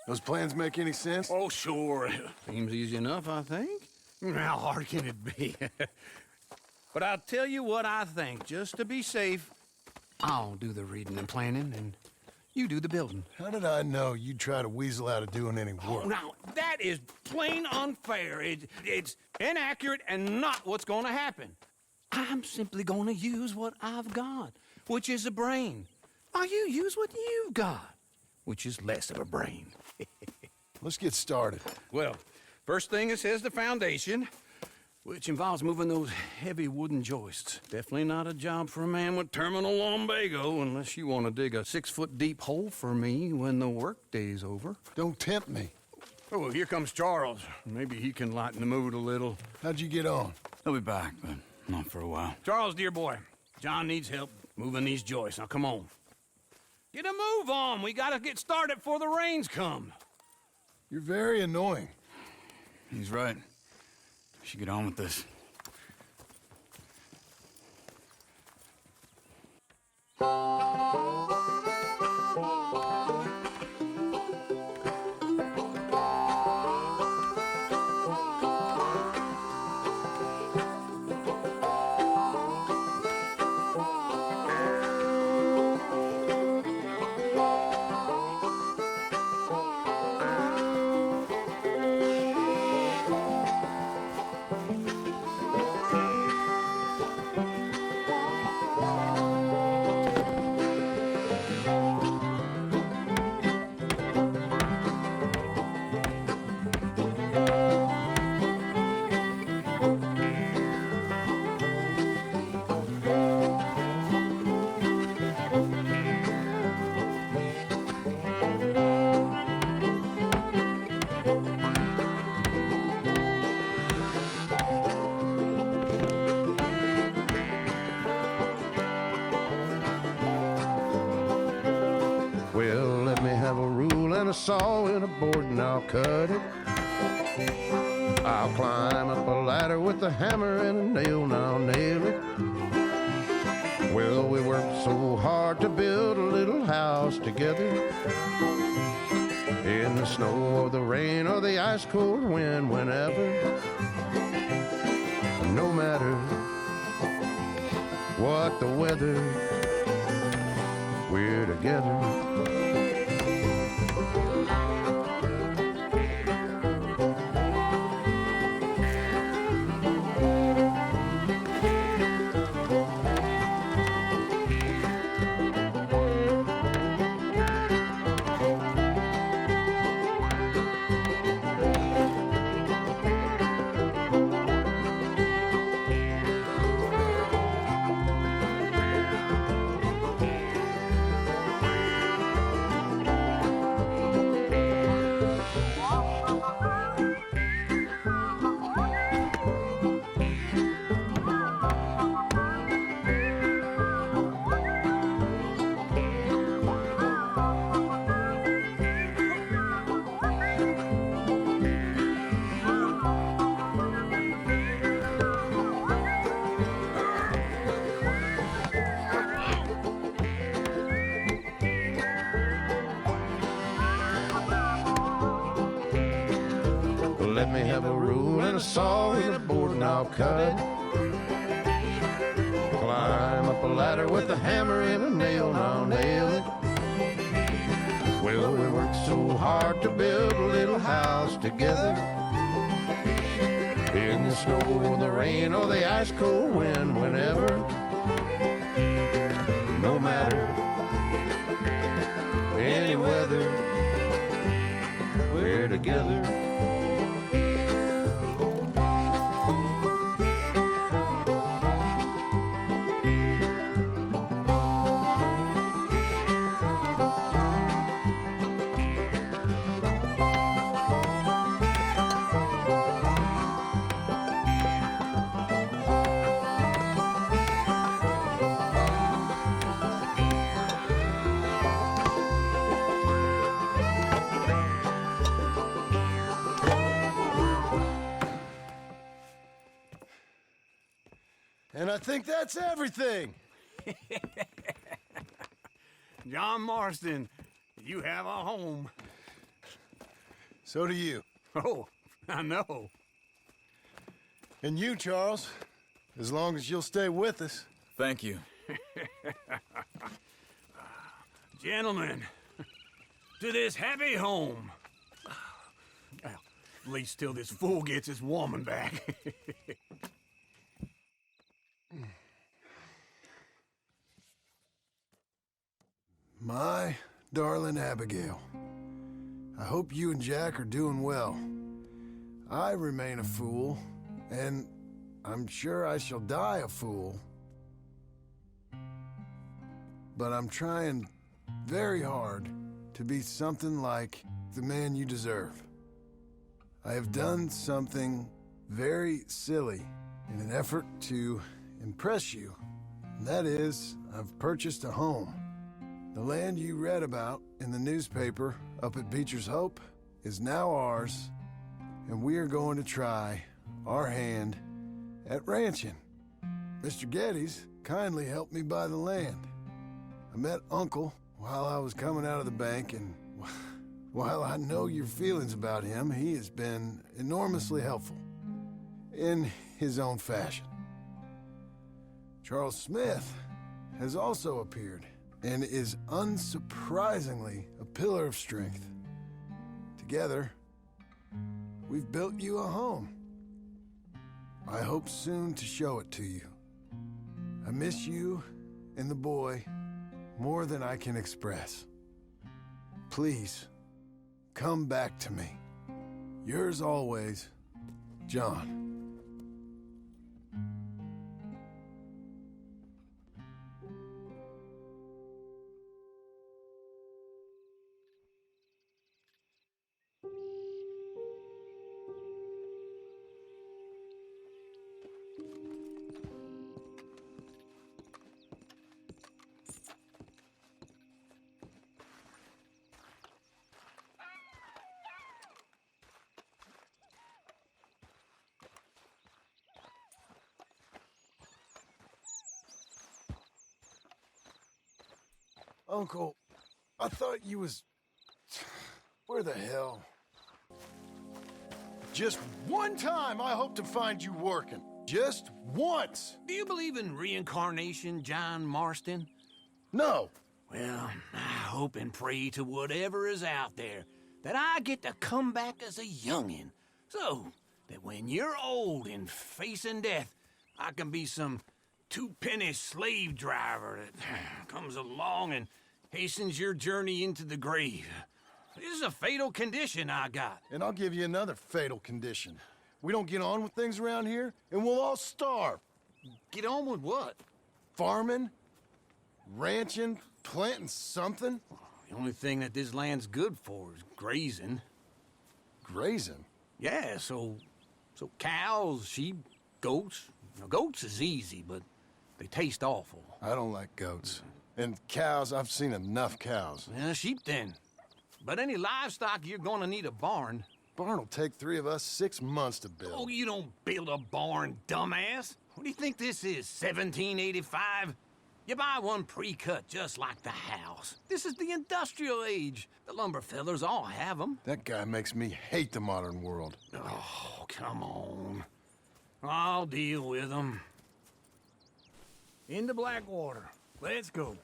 Those plans make any sense? Oh, sure. Seems easy enough, I think. How hard can it be? But I'll tell you what I think. Just to be safe, I'll do the reading and planning, and you do the building. How did I know you'd try to weasel out of doing any work? Now, that is plain unfair. It's inaccurate and not what's going to happen. I'm simply going to use what I've got, which is a brain. While you use what you've got, which is less of a brain. Let's get started. Well, first thing it says the foundation, which involves moving those heavy wooden joists. Definitely not a job for a man with terminal lumbago unless you want to dig a 6-foot deep hole for me when the workday's over. Don't tempt me. Oh, well, here comes Charles. Maybe he can lighten the mood a little. How'd you get on? He'll be back, but not for a while. Charles, dear boy, John needs help moving these joists. Now, come on. Get a move on. We gotta get started before the rains come. You're very annoying. He's right. We should get on with this. Well, let me have a rule and a saw and a board and I'll cut it. I'll climb up a ladder with a hammer and a nail and I'll nail it. Well, we worked so hard to build a little house together. In the snow or the rain or the ice cold wind, whenever. No matter what the weather, we're together. Let me have a rule and a saw and a board and I'll cut it. Climb up a ladder with a hammer and a nail and I'll nail it. Well, we worked so hard to build a little house together. In the snow or the rain or the ice cold wind, whenever. No matter any weather, we're together. And I think that's everything. John Marston, you have a home. So do you. Oh, I know. And you, Charles, as long as you'll stay with us. Thank you. Gentlemen, to this happy home. Well, at least till this fool gets his woman back. My darling Abigail, I hope you and Jack are doing well. I remain a fool, and I'm sure I shall die a fool. But I'm trying very hard to be something like the man you deserve. I have done something very silly in an effort to impress you. And that is, I've purchased a home. The land you read about in the newspaper up at BeechersHope is now ours, and we are going to try our hand at ranching. Mr. Geddes kindly helped me buy the land. I met Uncle while I was coming out of the bank, and while I know your feelings about him, he has been enormously helpful in his own fashion. Charles Smith has also appeared and is unsurprisingly a pillar of strength. Together, we've built you a home. I hope soon to show it to you. I miss you and the boy more than I can express. Please, come back to me. Yours always, John. Uncle, I thought you was... Where the hell? Just one time I hope to find you working. Just once. Do you believe in reincarnation, John Marston? No. Well, I hope and pray to whatever is out there that I get to come back as a youngin', so that when you're old and facing death, I can be some two-penny slave driver that comes along and hastens your journey into the grave. This is a fatal condition I got. And I'll give you another fatal condition. We don't get on with things around here, and we'll all starve. Get on with what? Farming, ranching, planting something. The only thing that this land's good for is grazing. Grazing? Yeah, so cows, sheep, goats. Now, goats is easy, but they taste awful. I don't like goats. And cows, I've seen enough cows. Yeah, sheep then. But any livestock, you're gonna need a barn. Barn will take 3 of us 6 months to build. Oh, you don't build a barn, dumbass. What do you think this is, 1785? You buy one pre-cut just like the house. This is the industrial age. The lumber fellers all have them. That guy makes me hate the modern world. Oh, come on. I'll deal with them. Into Blackwater. Let's go.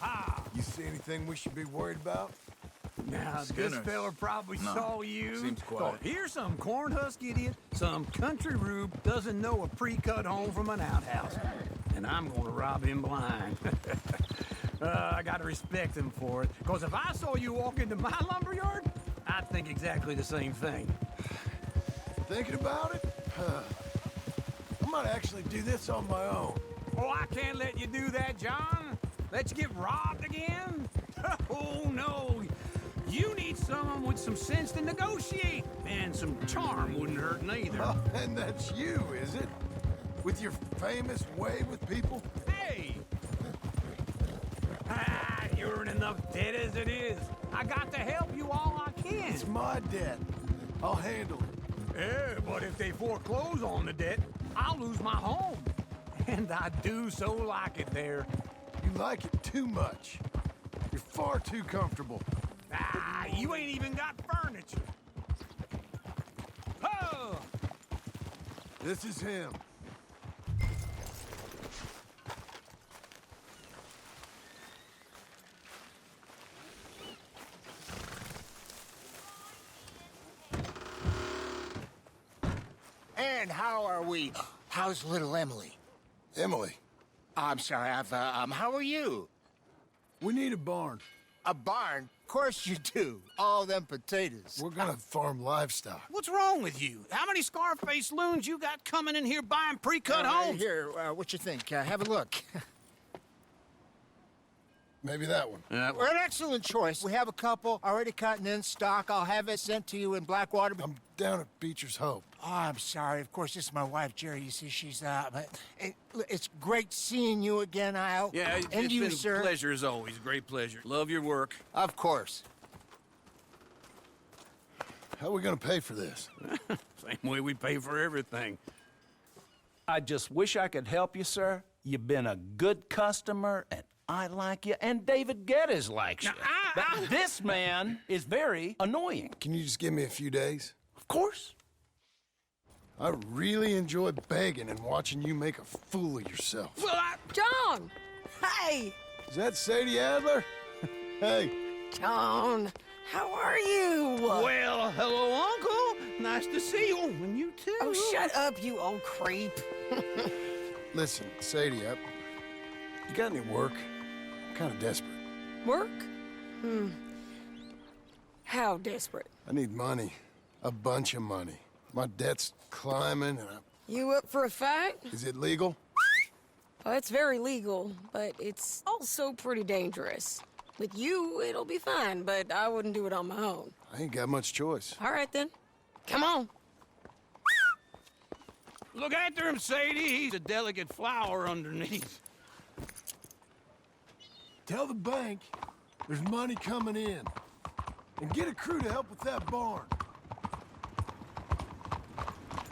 Ah. You see anything we should be worried about? Now, this fella probably saw you. Seems quiet. Thought, here's some cornhusk idiot, some country rube doesn't know a pre-cut home from an outhouse. And I'm gonna rob him blind. I gotta respect him for it. Because if I saw you walk into my lumberyard, I'd think exactly the same thing. Thinking about it? I might actually do this on my own. Oh, I can't let you do that, John. Let you get robbed again? Oh, no. You need someone with some sense to negotiate. And some charm wouldn't hurt neither. Oh, and that's you, is it? With your famous way with people? Hey! You're in enough debt as it is. I got to help you all I can. It's my debt. I'll handle it. Yeah, but if they foreclose on the debt, I'll lose my home. And I do so like it there. You like it too much. You're far too comfortable. Ah, you ain't even got furniture. Oh! This is him. And how are we? How's little Emily? Emily. I'm sorry, how are you? We need a barn. A barn? Of course you do. All them potatoes. We're gonna farm livestock. What's wrong with you? How many Scarface loons you got coming in here buying pre-cut homes? Here, what you think? Have a look. Maybe that one. We're an excellent choice. We have a couple already cut and in stock. I'll have it sent to you in Blackwater. I'm down at Beecher'sHope. Oh, I'm sorry. Of course, this is my wife, Jerry. You see, she's but it's great seeing you again, Al. Yeah, and it's you, been sir. a pleasure as always. Great pleasure. Love your work. Of course. How are we gonna pay for this? Same way we pay for everything. I just wish I could help you, sir. You've been a good customer, and I like you, and David Geddes likes you. But this man is very annoying. Can you just give me a few days? Of course. I really enjoy begging and watching you make a fool of yourself. Well, John! Hey! Is that Sadie Adler? Hey. John, how are you? well, hello, Uncle. Nice to see you. And you too. Oh, shut up, you old creep. Listen, Sadie, you got any work? I'm kind of desperate. Work? How desperate? I need money. A bunch of money. My debt's climbing and You up for a fight? Is it legal? Well, it's very legal, but it's also pretty dangerous. With you, it'll be fine, but I wouldn't do it on my own. I ain't got much choice. All right, then. Come on. Look after him, Sadie. He's a delicate flower underneath. Tell the bank there's money coming in. And get a crew to help with that barn.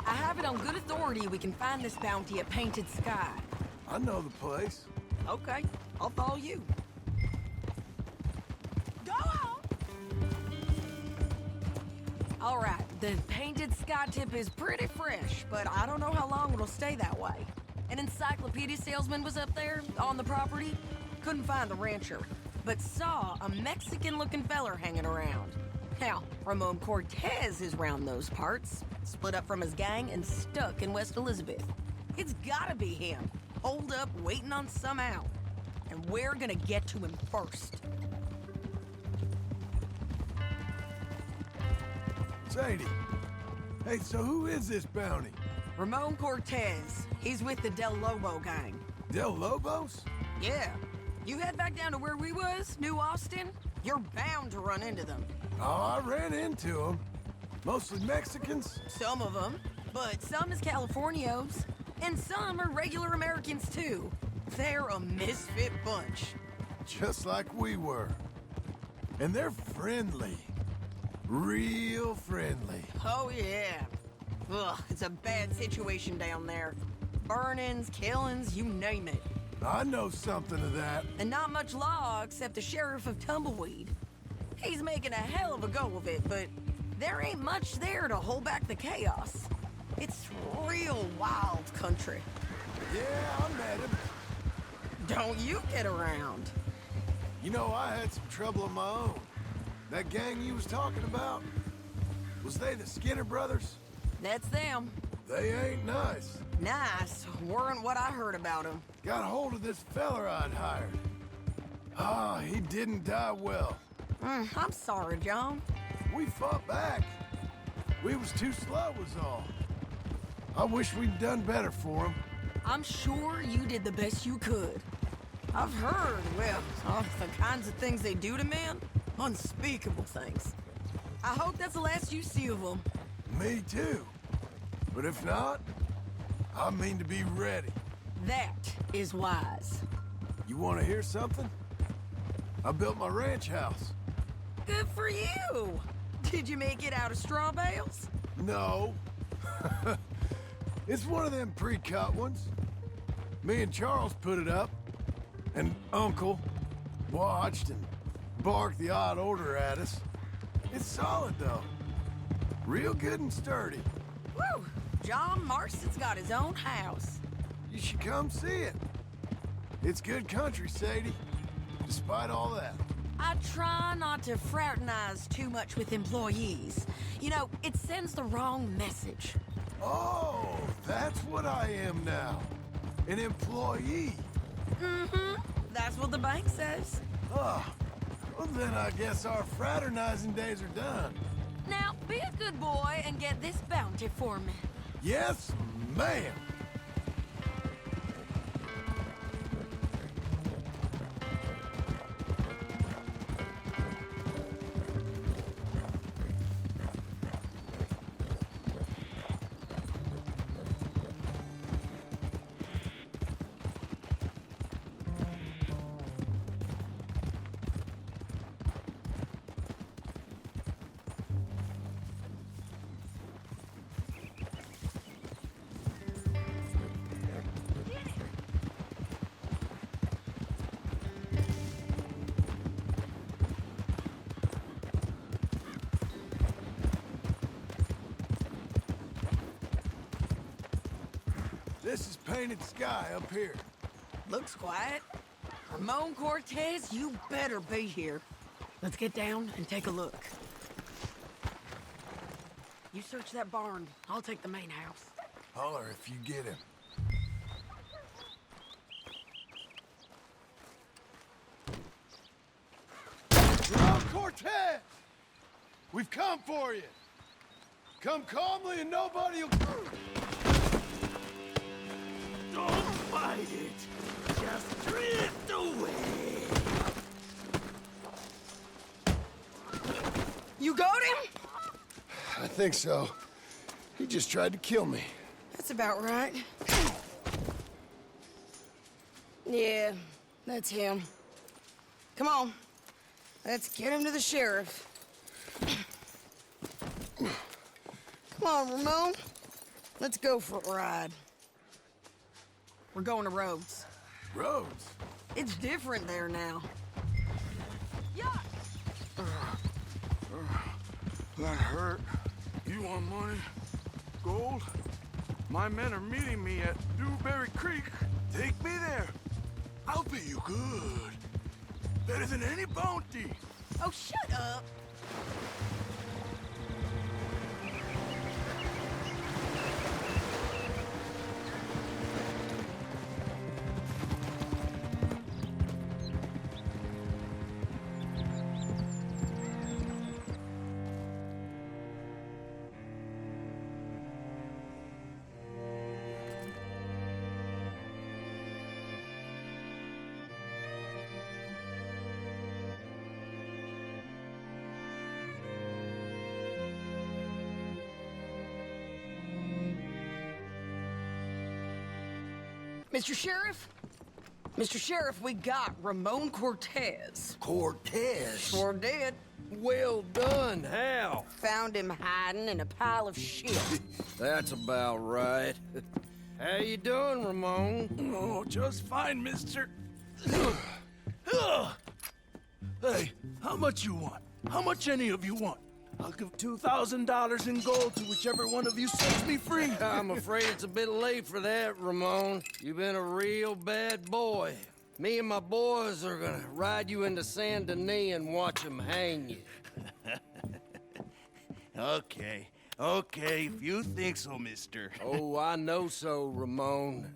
I have it on good authority we can find this bounty at Painted Sky. I know the place. Okay, I'll follow you. Go on! All right, the Painted Sky tip is pretty fresh, but I don't know how long it'll stay that way. An encyclopedia salesman was up there on the property. Couldn't find the rancher, but saw a Mexican-looking feller hanging around. Now, Ramon Cortez is round those parts, split up from his gang and stuck in West Elizabeth. It's gotta be him, holed up waiting on some out. And we're gonna get to him first. Sadie. Hey, so who is this bounty? Ramon Cortez. He's with the Del Lobo gang. Del Lobos? Yeah. You head back down to where we was, New Austin, you're bound to run into them. Oh, I ran into them. Mostly Mexicans? Some of them, but some is Californios. And some are regular Americans, too. They're a misfit bunch. Just like we were. And they're friendly. Real friendly. Oh, yeah. Ugh, it's a bad situation down there. Burnings, killings, you name it. I know something of that. And not much law except the sheriff of Tumbleweed. He's making a hell of a go of it, but there ain't much there to hold back the chaos. It's real wild country. Yeah, I met him. Don't you get around. You know, I had some trouble of my own. That gang you was talking about, was they the Skinner brothers? That's them. They ain't nice. Nice. Weren't what I heard about them. Got hold of this feller I'd hired. Ah, he didn't die well. I'm sorry, John. We fought back. We was too slow was all. I wish we'd done better for him. I'm sure you did the best you could. I've heard, well, the kinds of things they do to men. Unspeakable things. I hope that's the last you see of them. Me too. But if not, I mean to be ready. That is wise. You want to hear something? I built my ranch house. Good for you. Did you make it out of straw bales? No. It's one of them pre-cut ones. Me and Charles put it up, and Uncle watched and bark the odd order at us. It's solid, though. Real good and sturdy. Woo! John Marston's got his own house. You should come see it. It's good country, Sadie, despite all that. I try not to fraternize too much with employees. You know, it sends the wrong message. Oh, that's what I am now. An employee. Mm-hmm. That's what the bank says. Oh, well then I guess our fraternizing days are done. Now, be a good boy and get this bounty for me. Yes, ma'am. This is painted sky up here. Looks quiet. Ramon Cortez, you better be here. Let's get down and take a look. You search that barn. I'll take the main house. Holler if you get him. Ramon Cortez! We've come for you. Come calmly and nobody'll... Don't fight it. Just drift away. You got him? I think so. He just tried to kill me. That's about right. Yeah, that's him. Come on. Let's get him to the sheriff. Come on, Ramon. Let's go for a ride. We're going to Rhodes. Rhodes? It's different there now. Yeah. That hurt. You want money? Gold? My men are meeting me at Dewberry Creek. Take me there. I'll pay you good. Better than any bounty. Oh, shut up. Mr. Sheriff? Mr. Sheriff, we got Ramon Cortez. Cortez? Sure did. Well done. How? Found him hiding in a pile of shit. That's about right. How you doing, Ramon? Oh, just fine, mister. Hey, how much you want? How much any of you want? I'll give $2,000 in gold to whichever one of you sets me free. I'm afraid it's a bit late for that, Ramon. You've been a real bad boy. Me and my boys are gonna ride you into Saint Denis and watch them hang you. Okay, if you think so, mister. Oh, I know so, Ramon.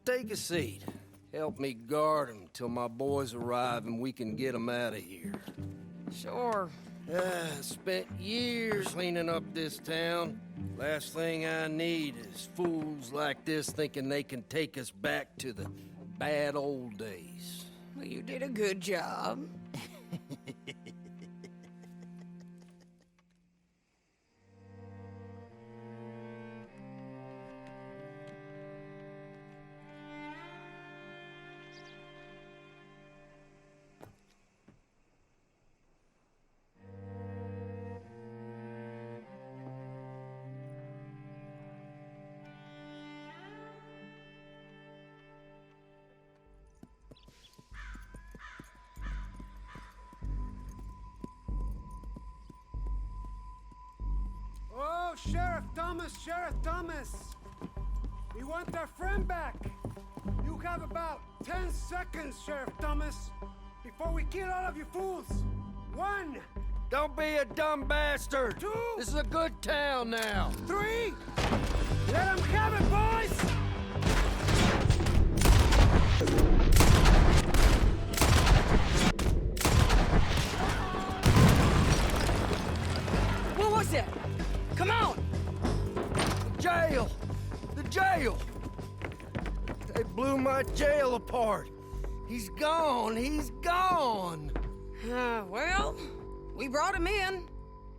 Take a seat. Help me guard them till my boys arrive and we can get them out of here. Sure. Spent years cleaning up this town. Last thing I need is fools like this thinking they can take us back to the bad old days. Well, you did a good job. Sheriff Thomas! We want our friend back! You have about 10 seconds, Sheriff Thomas, before we kill all of you fools! 1! Don't be a dumb bastard! 2! This is a good town now! 3! Let them have it, boys! What was that? Come on! Jail! The jail! They blew my jail apart. He's gone. He's gone. Well, we brought him in.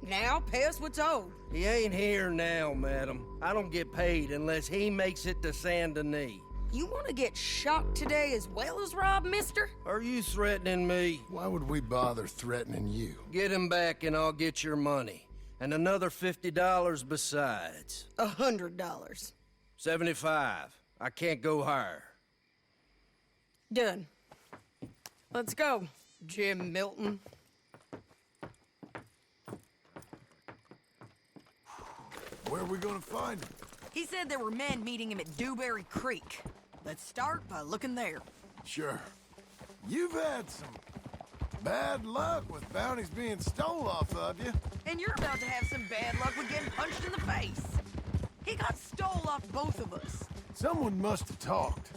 Now pay us what's owed. He ain't here now, madam. I don't get paid unless he makes it to Saint Denis. You want to get shot today as well as Rob, mister? Are you threatening me? Why would we bother threatening you? Get him back and I'll get your money. And another $50 besides. $100. 75. I can't go higher. Done. Let's go, Jim Milton. Where are we gonna find him? He said there were men meeting him at Dewberry Creek. Let's start by looking there. Sure. You've had some bad luck with bounties being stole off of you. And you're about to have some bad luck with getting punched in the face. He got stole off both of us. Someone must have talked.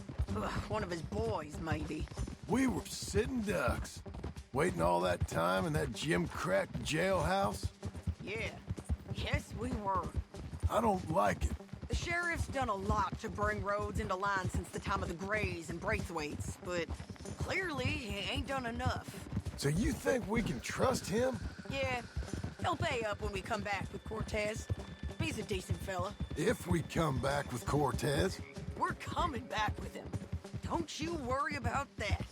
One of his boys, maybe. We were sitting ducks, waiting all that time in that gim-cracked jailhouse. Yeah. Yes, we were. I don't like it. The sheriff's done a lot to bring roads into line since the time of the Grays and Braithwaites, but clearly he ain't done enough. So you think we can trust him? Yeah. He'll pay up when we come back with Cortez. He's a decent fella. If we come back with Cortez. We're coming back with him. Don't you worry about that.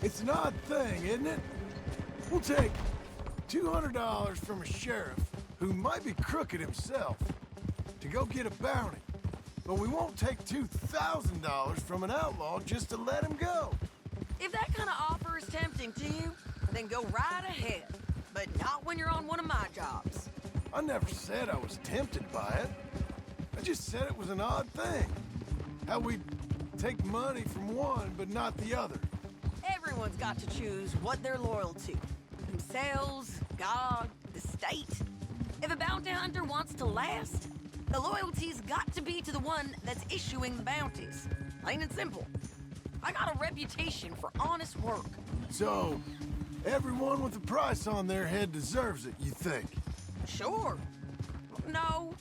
It's an odd thing, isn't it? We'll take $200 from a sheriff who might be crooked himself to go get a bounty. But we won't take $2,000 from an outlaw just to let him go. If that kind of offer is tempting to you, then go right ahead. But not when you're on one of my jobs. I never said I was tempted by it. I just said it was an odd thing. How we take money from one but not the other. Everyone's got to choose what they're loyal to. Themselves, God, the state. If a bounty hunter wants to last, the loyalty's got to be to the one that's issuing the bounties. Plain and simple. I got a reputation for honest work. So, everyone with a price on their head deserves it, you think? Sure. No,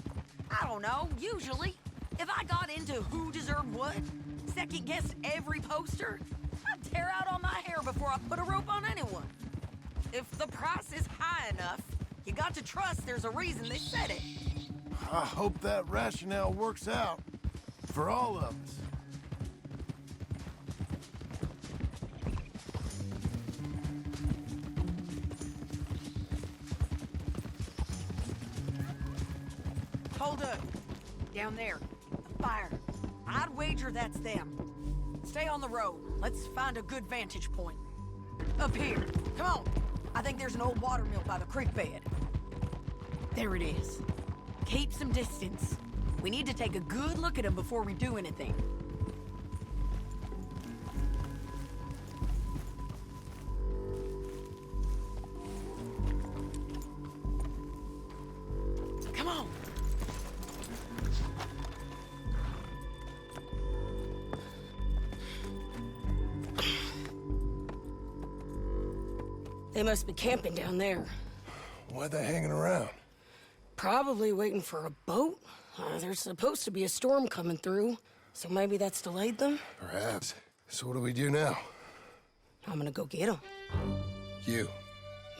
I don't know, usually. If I got into who deserved what, second-guessed every poster, I'd tear out all my hair before I put a rope on anyone. If the price is high enough, you got to trust there's a reason they said it. I hope that rationale works out for all of us. Hold up. Down there. A fire. I'd wager that's them. Stay on the road. Let's find a good vantage point. Up here. Come on. I think there's an old water mill by the creek bed. There it is. Keep some distance. We need to take a good look at him before we do anything. Come on. They must be camping down there. Why are they hanging around? Probably waiting for a boat. There's supposed to be a storm coming through, so maybe that's delayed them? Perhaps. So what do we do now? I'm gonna go get them. You.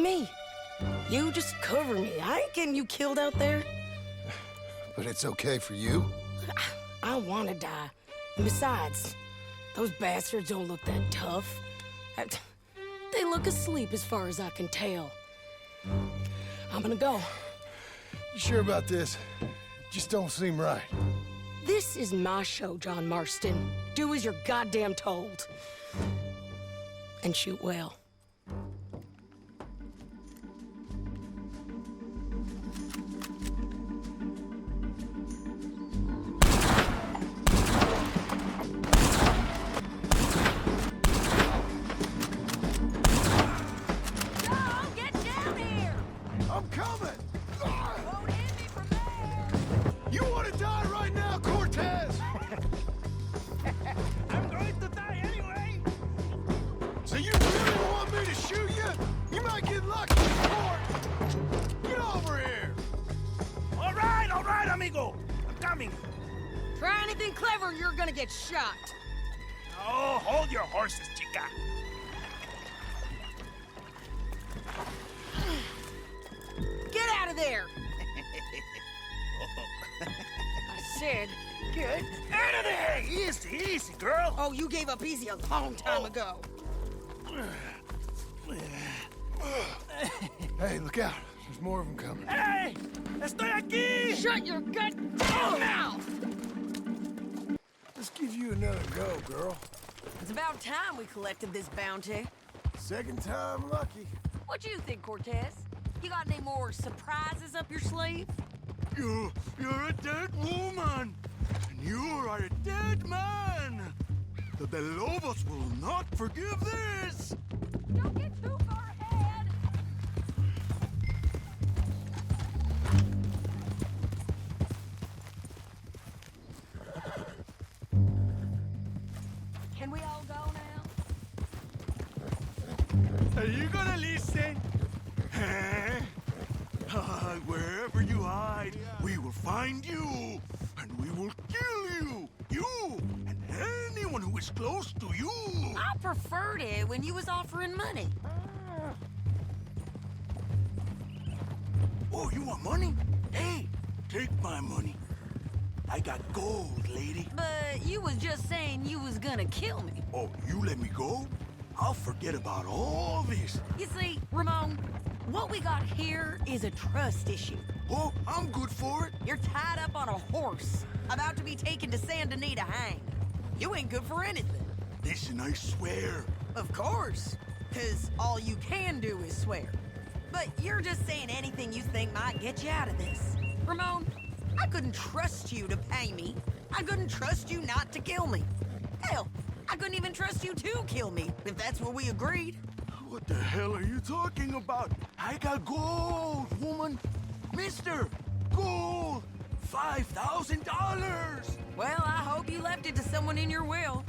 Me. You just cover me. I ain't getting you killed out there. But it's okay for you? I wanna die. And besides, those bastards don't look that tough. They look asleep as far as I can tell. I'm gonna go. You sure about this? Just don't seem right. This is my show, John Marston. Do as you're goddamn told. And shoot well. amigo! I'm coming! Try anything clever and you're gonna get shot. Oh, hold your horses, chica! Get out of there! I said, get Out of there! Easy, easy, girl! Oh, you gave up easy a long time ago. Hey, look out. There's more of them coming. Hey! Estoy aquí! Shut your goddamn mouth! Let's give you another go, girl. It's about time we collected this bounty. Second time lucky. What do you think, Cortez? You got any more surprises up your sleeve? You're a dead woman, and you are a dead man. The Lobos will not forgive this. Don't get too far ahead. Can we all go now? Are you gonna listen? Huh? Wherever you hide, we will find you, and we will kill you. You and anyone who is close to you. I preferred it when you was offering money. Oh, you want money? Hey, take my money. I got gold, lady. But you was just saying you was gonna kill me. Oh, you let me go? I'll forget about all this. You see, Ramon, what we got here is a trust issue. Oh, I'm good for it. You're tied up on a horse, about to be taken to Saint Denis to hang. You ain't good for anything. Listen, I swear. Of course, because all you can do is swear. But you're just saying anything you think might get you out of this. Ramon, I couldn't trust you to pay me. I couldn't trust you not to kill me. Hell, I couldn't even trust you to kill me, if that's what we agreed. What the hell are you talking about? I got gold, woman. Mister, gold. $5,000. Well, I hope you left it to someone in your will.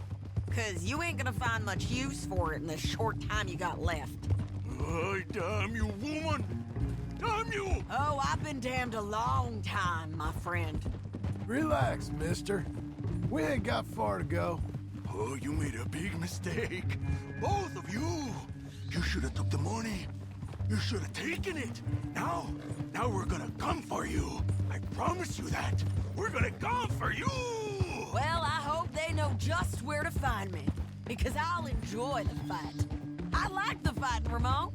Because you ain't gonna find much use for it in the short time you got left. Oh, damn you, woman. Damn you. Oh, I've been damned a long time, my friend. Relax, mister. We ain't got far to go. Oh, you made a big mistake. Both of you. You should have took the money. You should have taken it. Now we're gonna come for you. I promise you that. We're gonna come for you. Well, I hope they know just where to find me. Because I'll enjoy the fight. I like the fighting, Ramon.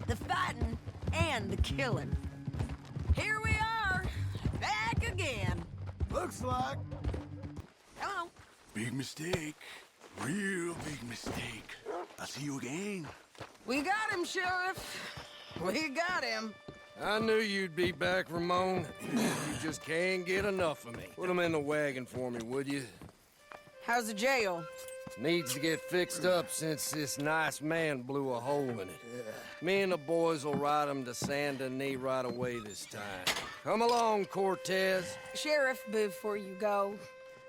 The fighting and the killing. Here we are, back again. Looks like. Come on. Big mistake. Real big mistake. I'll see you again. We got him, Sheriff. We got him. I knew you'd be back, Ramon. You just can't get enough of me. Put him in the wagon for me, would you? How's the jail? Needs to get fixed up since this nice man blew a hole in it. Me and the boys will ride him to Saint Denis right away this time. Come along, Cortez. Sheriff, before you go,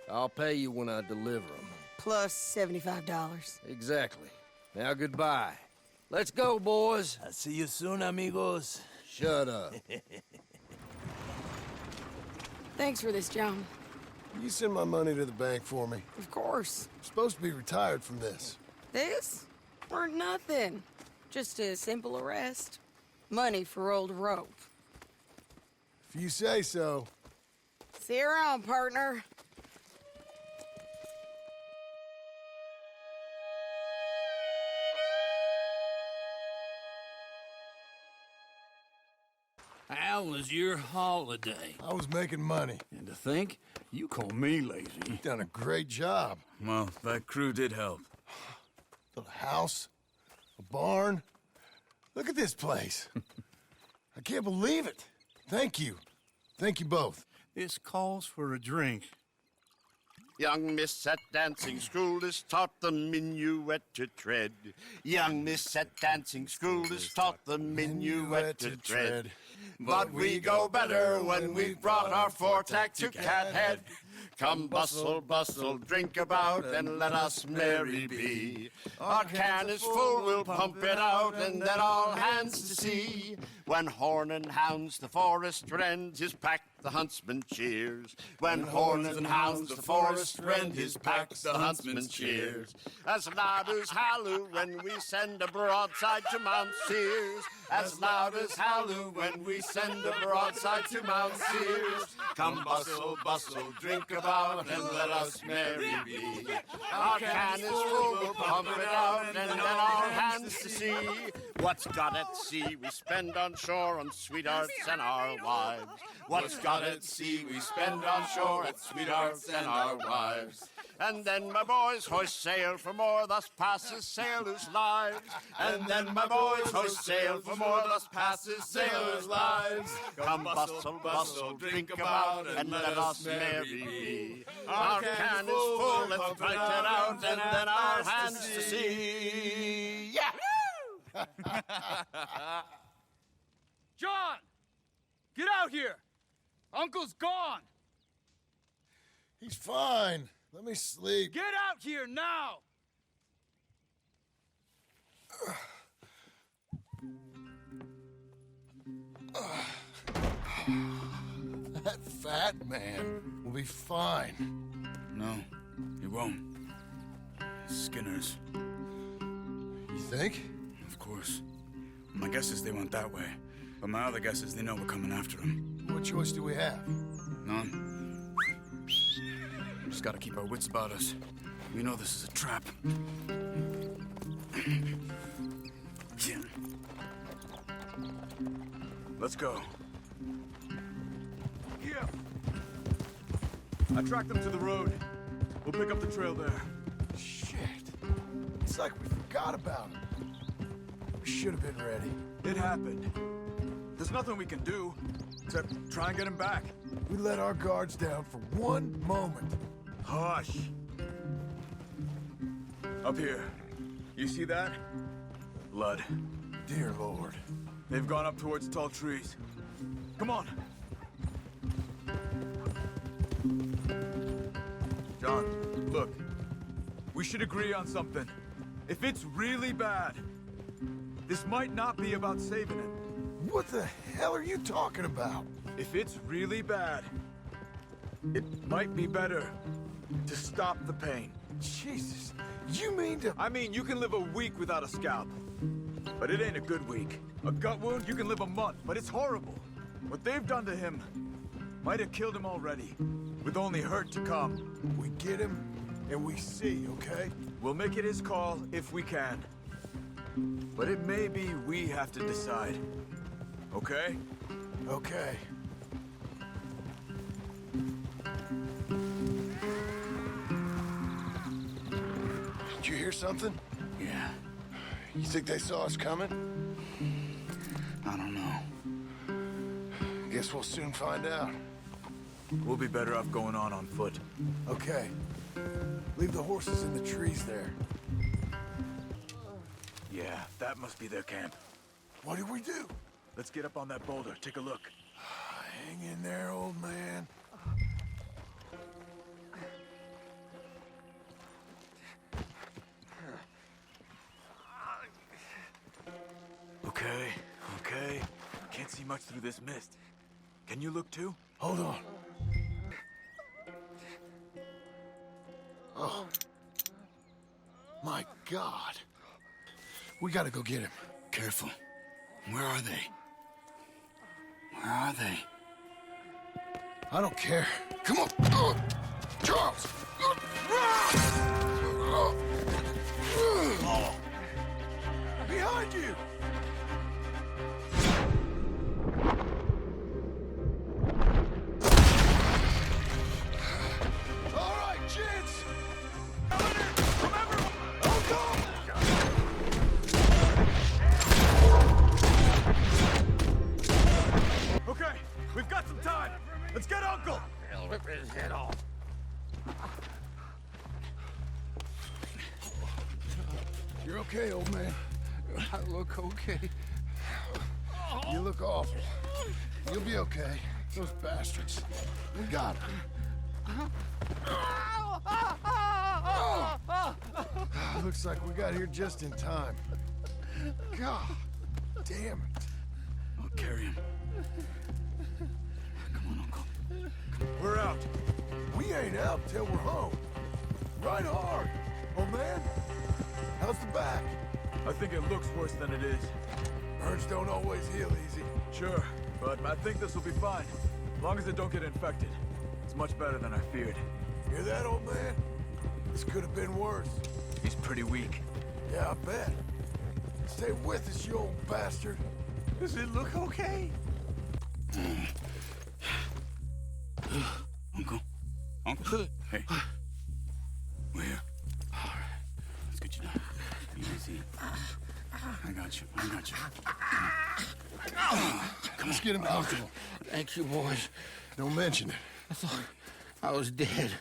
I'll pay you when I deliver him. plus $75. Exactly. Now, goodbye. Let's go, boys. I'll see you soon, amigos. Shut up. Thanks for this, John. You send my money to the bank for me. Of course. I'm supposed to be retired from this. This? Weren't nothing. Just a simple arrest. Money for old rope. If you say so. See you around, partner. How was your holiday? I was making money. And to think, you call me lazy. You've done a great job. Well, that crew did help. Built a house, a barn. Look at this place. I can't believe it. Thank you. Thank you both. This calls for a drink. Young miss at dancing school is taught the minuet to tread. Young miss at dancing school is taught the minuet to tread. But we go better when we've brought our four-tack to Cathead. Come bustle, bustle, drink about, and let us merry be. Our can is full, we'll pump it out, and then all hands to sea. When horn and hounds the forest rend, 'tis packed the huntsman cheers. When horns and hounds the forest rend his pack, the huntsman cheers. As loud as halloo when we send a broadside to Mount Sears. As loud as halloo when we send a broadside to Mount Sears. Come bustle, bustle, drink about and let us merry be. Our can is full, we'll pump it out and then all hands to sea. What's got at sea we spend on shore on sweethearts and our wives. What's got at sea we spend on shore at sweethearts and our wives. And then my boys hoist sail for more, thus passes sailors' lives. And then my boys hoist sail for more, thus passes sailors' lives. Come bustle, bustle, drink about, and let us merry be. Our can is full, let's drink it out, and then our hands to sea. Yeah! John! Get out here! Uncle's gone! He's fine. Let me sleep. Get out here now! That fat man will be fine. No, he won't. Skinner's. You think? Of course. My guess is they went that way. But my other guess is they know we're coming after them. What choice do we have? None. Just gotta keep our wits about us. We know this is a trap. Yeah. Let's go. Here. I tracked them to the road. We'll pick up the trail there. Shit. It's like we forgot about him. We should have been ready. It happened. There's nothing we can do except try and get him back. We let our guards down for one moment. Hush. Up here. You see that? Blood. Dear Lord. They've gone up towards tall trees. Come on. John, look. We should agree on something. If it's really bad, this might not be about saving him. What the hell are you talking about? If it's really bad, it might be better to stop the pain. Jesus, you mean to... I mean, you can live a week without a scalp, but it ain't a good week. A gut wound, you can live a month, but it's horrible. What they've done to him might have killed him already, with only hurt to come. We get him, and we see, okay? We'll make it his call if we can. But it may be we have to decide. Okay? Okay. Did you hear something? Yeah. You think they saw us coming? I don't know. Guess we'll soon find out. We'll be better off going on foot. Okay. Leave the horses in the trees there. Yeah, that must be their camp. What do we do? Let's get up on that boulder, take a look. Hang in there, old man. Okay, okay. Can't see much through this mist. Can you look too? Hold on. Oh. My God. We gotta go get him. Careful. Where are they? Where are they? I don't care. Come on. Charles! Behind you! All right, gents! Remember! Hold on! Okay, we've got some time. Let's get Uncle! I'll rip his head off. You're okay, old man. I look okay. You look awful. You'll be okay. Those bastards. We got him. Looks like we got here just in time. God damn it. I'll carry him. Come on, Uncle. We're out. We ain't out till we're home. Right hard. Oh, man. How's the back? I think it looks worse than it is. Burns don't always heal easy. Sure, but I think this will be fine. As long as it don't get infected. It's much better than I feared. Hear that, old man? This could have been worse. He's pretty weak. Yeah, I bet. Stay with us, you old bastard. Does it look okay? Uncle? Hey. We're here. Let's get you down. Easy. I got you. Let's get him comfortable. Thank you, boys. Don't mention it. I thought I was dead.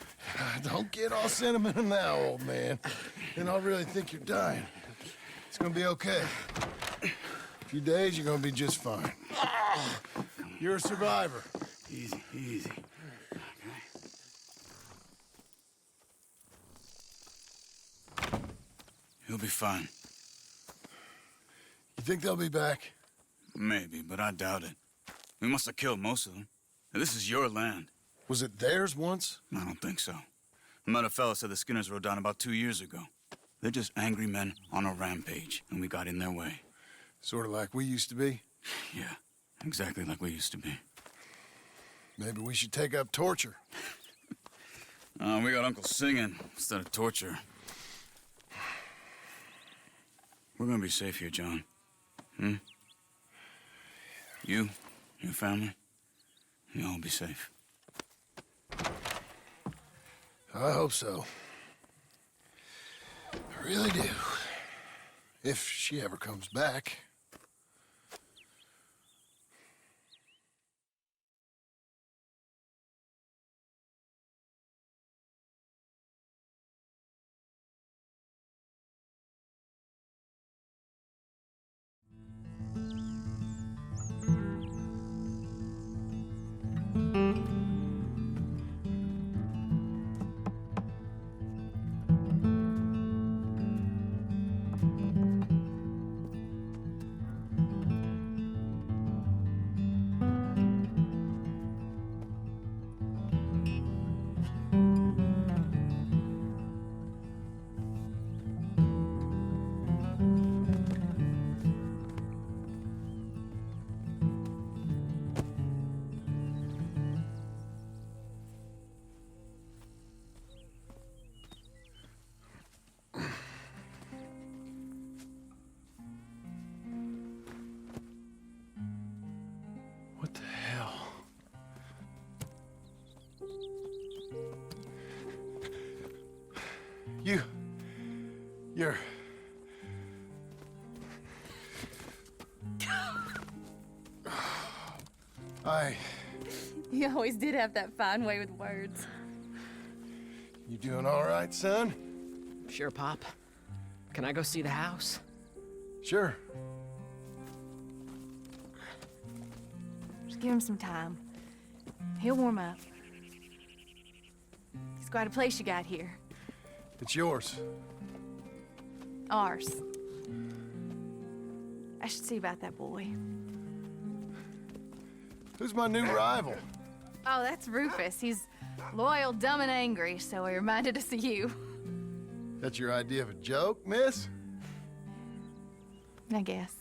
Don't get all sentimental now, old man. Then I'll really think you're dying. It's gonna be okay. A few days, you're gonna be just fine. You're a survivor. Easy. He'll be fine. You think they'll be back? Maybe, but I doubt it. We must have killed most of them. And this is your land. Was it theirs once? I don't think so. I met a fella said the Skinners rode down about 2 years ago. They're just angry men on a rampage, and we got in their way. Sort of like we used to be? Yeah, exactly like we used to be. Maybe we should take up torture. We got Uncle singing instead of torture. We're gonna be safe here, John. You, your family, you'll all be safe. I hope so. I really do. If she ever comes back. What the hell? You're... You always did have that fine way with words. You doing all right, son? Sure, Pop. Can I go see the house? Sure. Just give him some time. He'll warm up. It's quite a place you got here. It's yours. Ours. I should see about that boy. Who's my new rival? Oh, that's Rufus. He's loyal, dumb, and angry, so he reminded us of you. That's your idea of a joke, miss? I guess.